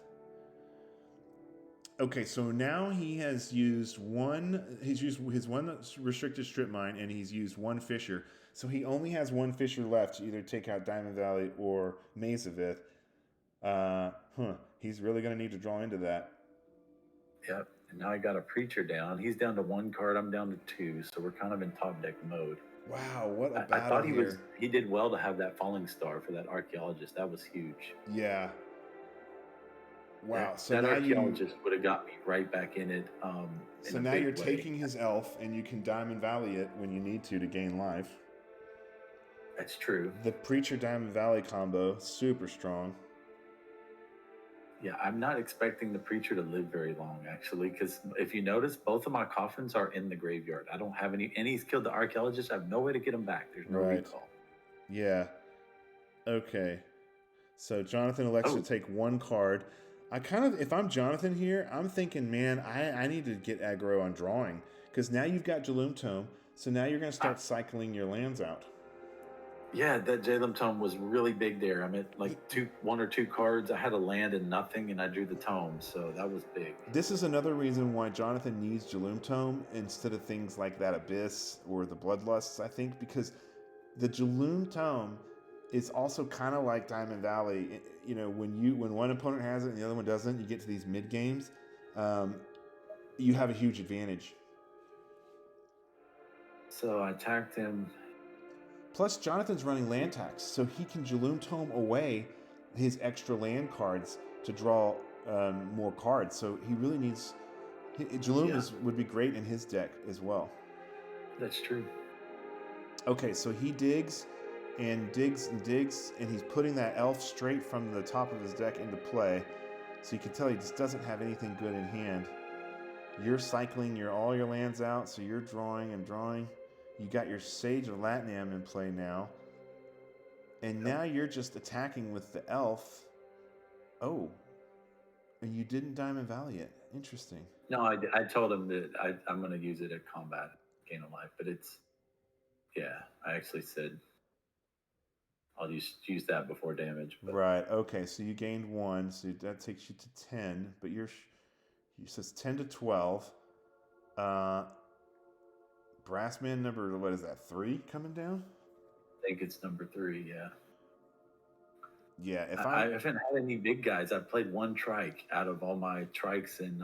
Okay, so now he has used he's used his one restricted strip mine, and he's used one Fisher. So he only has one Fisher left to either take out Diamond Valley or Maze of Ith. He's really going to need to draw into that. yep. And now I got a preacher down. He's down to 1 card. I'm down to 2. So we're kind of in top deck mode. Wow, what a I battle thought here. he did well to have that falling star for that archaeologist. That was huge. Yeah. Wow. That, So that now archaeologist would have got me right back in it. So now you're taking his elf, and you can Diamond Valley it when you need to gain life. That's true. The Preacher Diamond Valley combo, super strong. Yeah, I'm not expecting the preacher to live very long, actually, because if you notice, both of my coffins are in the graveyard. I don't have any, and he's killed the archaeologist. I have no way to get him back. There's no recall. Yeah. Okay. So Jonathan elects to take 1 card. If I'm Jonathan here, I'm thinking, man, I need to get aggro on drawing, because now you've got Jaloom Tome, so now you're going to start cycling your lands out. Yeah, that Jaloom Tome was really big there. I'm at like 1 or 2 cards. I had a land and nothing, and I drew the tome, so that was big. This is another reason why Jonathan needs Jaloom Tome instead of things like that Abyss or the Bloodlusts, I think, because the Jaloom Tome is also kind of like Diamond Valley. You know, when one opponent has it and the other one doesn't, you get to these mid games, you have a huge advantage. So I attacked him. Plus, Jonathan's running land tax, so he can Jaloom Tome away his extra land cards to draw more cards. So he really needs... Jaloom would be great in his deck as well. That's true. Okay, so he digs and digs and digs, and he's putting that elf straight from the top of his deck into play. So you can tell he just doesn't have anything good in hand. You're cycling all your lands out, so you're drawing and drawing. You got your Sage of Latnam in play now. And now you're just attacking with the elf. Oh. And you didn't Diamond Valley it. Interesting. No, I told him that I'm going to use it at combat, gain a life. But it's... Yeah, I actually said I'll use that before damage. But. Right, okay. So you gained 1, so that takes you to 10. But you says 10 to 12. Brassman number, what is that, 3 coming down? I think it's number 3, yeah. Yeah, I haven't had any big guys. I've played 1 trike out of all my trikes in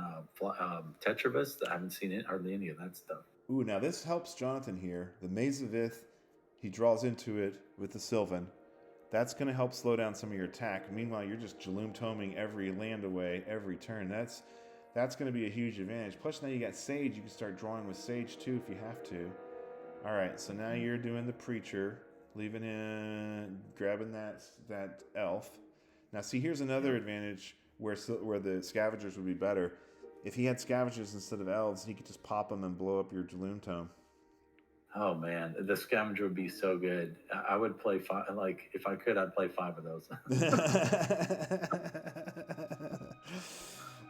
Tetrabus. I haven't seen hardly any of that stuff. Ooh, now this helps Jonathan here. The Maze of Ith, he draws into it with the Sylvan. That's going to help slow down some of your attack. Meanwhile, you're just Jaloom Toming every land away, every turn. That's going to be a huge advantage. Plus, now you got Sage. You can start drawing with Sage, too, if you have to. All right, so now you're doing the Preacher, leaving in, grabbing that Elf. Now, see, here's another advantage where the Scavengers would be better. If he had Scavengers instead of Elves, he could just pop them and blow up your Jaloom Tome. Oh, man, the Scavenger would be so good. I would play 5, like, if I could, I'd play 5 of those.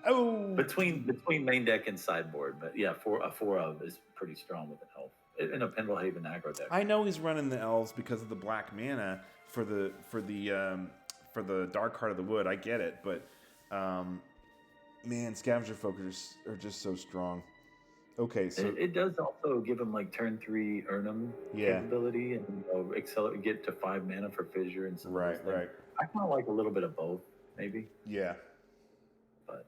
Oh, between main deck and sideboard, but yeah, 4 of is pretty strong with an elf in a Pendlehaven aggro deck. I know he's running the elves because of the black mana for the dark heart of the wood. I get it, but man, scavenger focus are just so strong. Okay, so it does also give him like turn 3 Urnum capability and accelerate, get to 5 mana for fissure and some right. I kind of like a little bit of both, maybe. Yeah. But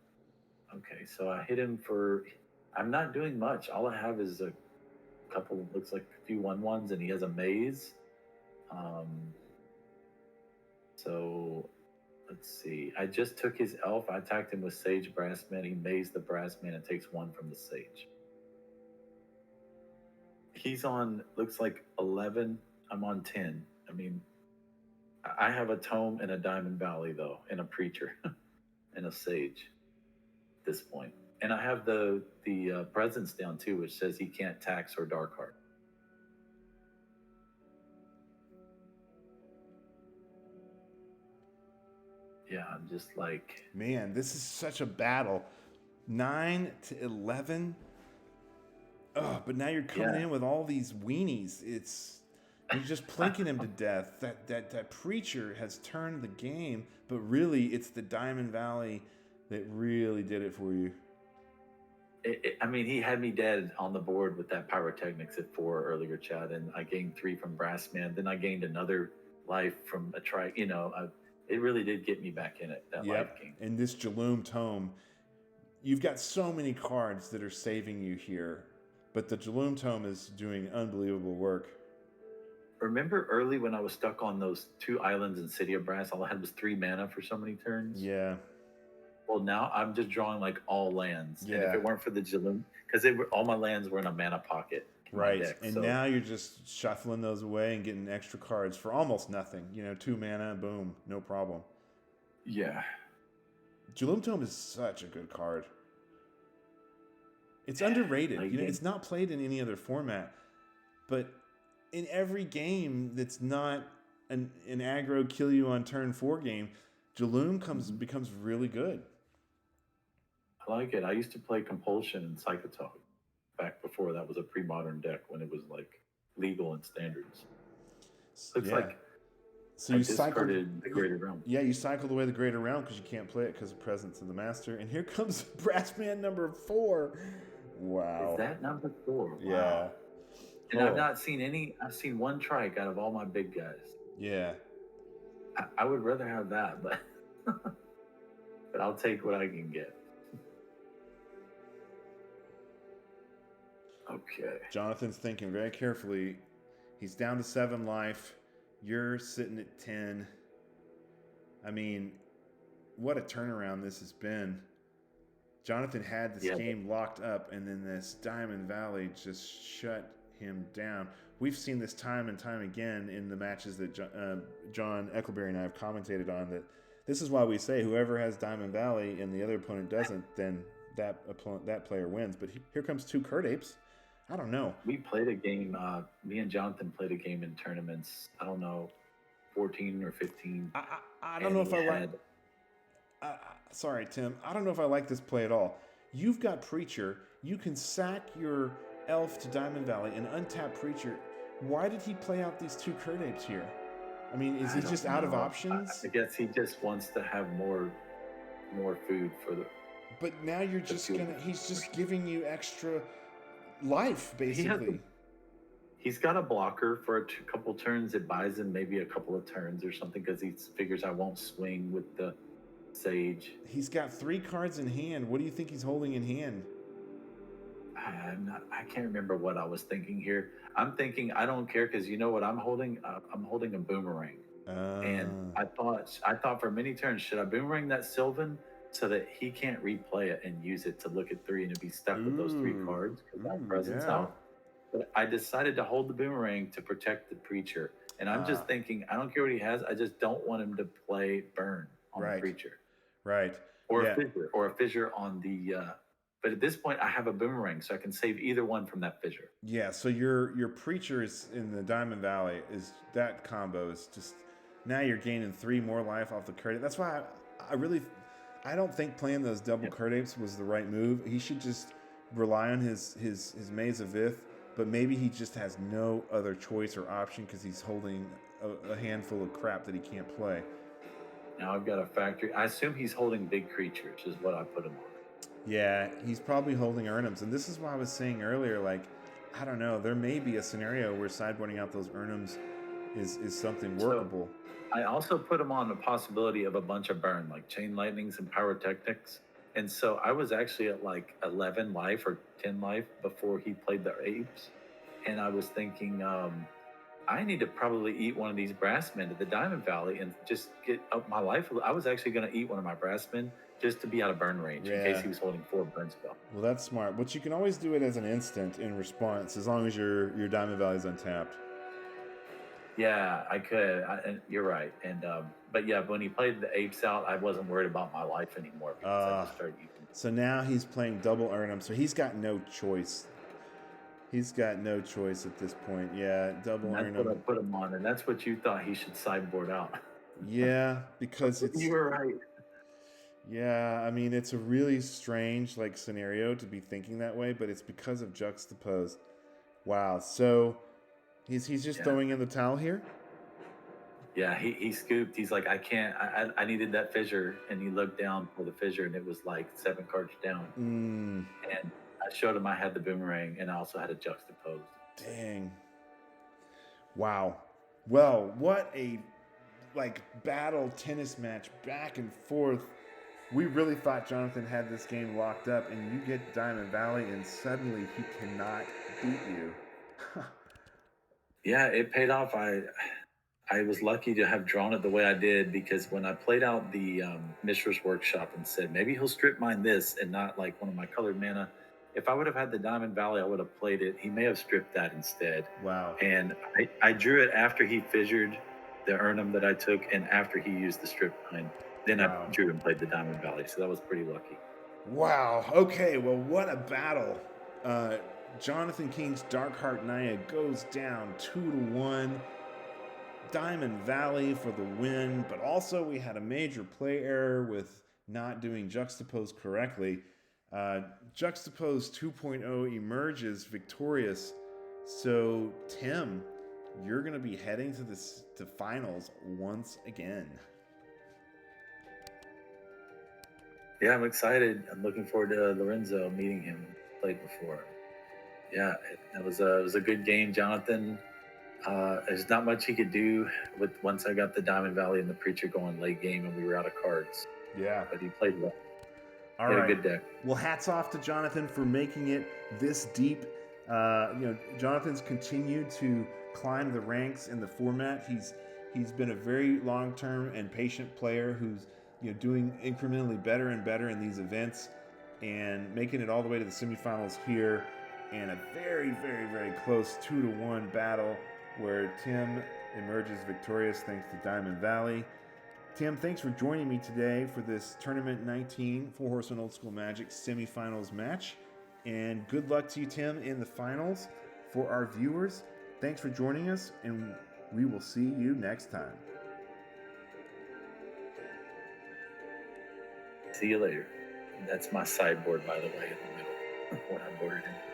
okay, so I hit him for. I'm not doing much. All I have is a couple. Looks like a few 1/1s, and he has a maze. So let's see. I just took his elf. I attacked him with Sage Brassman. He mazed the Brassman and takes 1 from the Sage. He's on, looks like 11. I'm on 10. I mean, I have a Tome and a Diamond Valley, though, and a Preacher and a Sage at this point. And I have the presence down, too, which says he can't tax or Dark Heart. Yeah, I'm just like... Man, this is such a battle. 9 to 11. Oh, but now you're coming in with all these weenies. You're just plinking him to death. That preacher has turned the game, but really it's the Diamond Valley that really did it for you. I mean, he had me dead on the board with that pyrotechnics at 4 earlier, Chad, and I gained 3 from Brassman. Then I gained another life from a try. It really did get me back in it, that life game. And this Jaloom Tome, you've got so many cards that are saving you here, but the Jaloom Tome is doing unbelievable work. Remember early when I was stuck on those 2 islands in City of Brass? All I had was 3 mana for so many turns. Yeah. Well, now I'm just drawing like all lands. Yeah. And if it weren't for the Jaloom, because all my lands were in a mana pocket. Right. Deck, and now you're just shuffling those away and getting extra cards for almost nothing. 2 mana, boom, no problem. Yeah. Jaloom Tome is such a good card. It's underrated. It's not played in any other format. But in every game that's not an aggro kill you on turn 4 game, Jaloom becomes really good. I like it. I used to play Compulsion and Psychotalk back before that was a pre-modern deck when it was like legal in standards. Looks like so you cycled the Greater Realm. Yeah, you cycled away the Greater Realm because you can't play it because of Presence of the Master. And here comes Brassman number 4. Wow. Is that number 4? Wow. Yeah. And I've not seen any. I've seen 1 trike out of all my big guys. Yeah. I would rather have that, but but I'll take what I can get. Okay. Jonathan's thinking very carefully. He's down to 7 life. You're sitting at 10. I mean, what a turnaround this has been. Jonathan had this game locked up, and then this Diamond Valley just shut him down. We've seen this time and time again in the matches that John Eckleberry and I have commentated on, that this is why we say whoever has Diamond Valley and the other opponent doesn't, then that player wins. But here comes 2 Curt Apes. I don't know. We played a game, me and Jonathan played a game in tournaments, I don't know, 14 or 15. I don't know if I like... sorry, Tim. I don't know if I like this play at all. You've got Preacher. You can sack your elf to Diamond Valley and untap Preacher. Why did he play out these 2 Curt Apes here? I mean, is he just out of options? I guess he just wants to have more food for the... But now you're just he's just giving you extra life, basically. He's got a blocker for a couple turns. It buys him maybe a couple of turns or something because he figures I won't swing with the Sage. He's got 3 cards in hand. What do you think he's holding in hand? I can't remember what I was thinking here. I'm thinking I don't care because you know what I'm holding? I'm holding a boomerang. And I thought for many turns, should I boomerang that Sylvan so that he can't replay it and use it to look at 3 and be stuck with those 3 cards because that presence out. But I decided to hold the boomerang to protect the Preacher. And I'm just thinking, I don't care what he has. I just don't want him to play Burn on the Preacher. Right. Or a fissure on the... but at this point, I have a boomerang, so I can save either one from that fissure. Yeah, so your Preacher is in the Diamond Valley. That combo is just... Now you're gaining 3 more life off the Curt Ape. That's why I don't think playing those double Curt Apes was the right move. He should just rely on his Maze of Ith, but maybe he just has no other choice or option because he's holding a handful of crap that he can't play. Now I've got a factory. I assume he's holding big creatures is what I put him on. Yeah, he's probably holding Urnums. And this is why I was saying earlier, like, I don't know, there may be a scenario where sideboarding out those Urnums is something workable. So I also put him on the possibility of a bunch of burn, like Chain Lightnings and Pyrotechnics. And so I was actually at like 11 life or 10 life before he played the Apes. And I was thinking, I need to probably eat one of these Brassmen at the Diamond Valley and just get up my life. I was actually going to eat one of my Brassmen just to be out of burn range in case he was holding 4 burn spell. Well, that's smart. But you can always do it as an instant in response as long as your Diamond Valley is untapped. Yeah, I could. And you're right. And but yeah, when he played the Apes out, I wasn't worried about my life anymore because I just started eating. So now he's playing double Urnum, so he's got no choice. He's got no choice at this point. Yeah, double Urnum. That's what I put him on, and that's what you thought he should sideboard out. Yeah, because it's... You were right. Yeah, I mean, it's a really strange scenario to be thinking that way, but it's because of Juxtapose. Wow. So He's just Yeah. throwing in the towel here. Yeah, he scooped. He's like, I can't. I needed that fissure, and he looked down for the fissure, and it was like 7 cards down. And I showed him I had the boomerang, and I also had a juxtapose. Dang. Wow. Well, what a battle tennis match back and forth. We really thought Jonathan had this game locked up, and you get Diamond Valley, and suddenly he cannot beat you. Yeah, it paid off. I was lucky to have drawn it the way I did, because when I played out the Mishra's Workshop and said maybe he'll strip mine this and not like one of my colored mana, if I would have had the Diamond Valley, I would have played it. He may have stripped that instead. Wow. And I drew it after he fissured the Urnum that I took, and after he used the strip mine. Then Wow. I drew and played the Diamond Valley, so that was pretty lucky. Wow. Okay, well, what a battle. Jonathan King's Darkheart Naya goes down 2-1. Diamond Valley for the win, but also we had a major play error with not doing Juxtapose correctly. Juxtapose 2.0 emerges victorious. So, Tim, you're going to be heading to finals once again. Yeah, I'm excited. I'm looking forward to Lorenzo, meeting him. Played before. Yeah, it was a good game, Jonathan. There's not much he could do once I got the Diamond Valley and the Preacher going late game, and we were out of cards. Yeah, but he played well. All he had right. a good deck. Well, hats off to Jonathan for making it this deep. Jonathan's continued to climb the ranks in the format. He's been a very long-term and patient player who's doing incrementally better and better in these events and making it all the way to the semifinals here, and a very, very, very close 2-1 battle where Tim emerges victorious thanks to Diamond Valley. Tim, thanks for joining me today for this Tournament 19 Four Horsemen Old School Magic semifinals match. And good luck to you, Tim, in the finals. For our viewers, thanks for joining us, and we will see you next time. See you later. That's my sideboard, by the way, in the middle when I boarded in.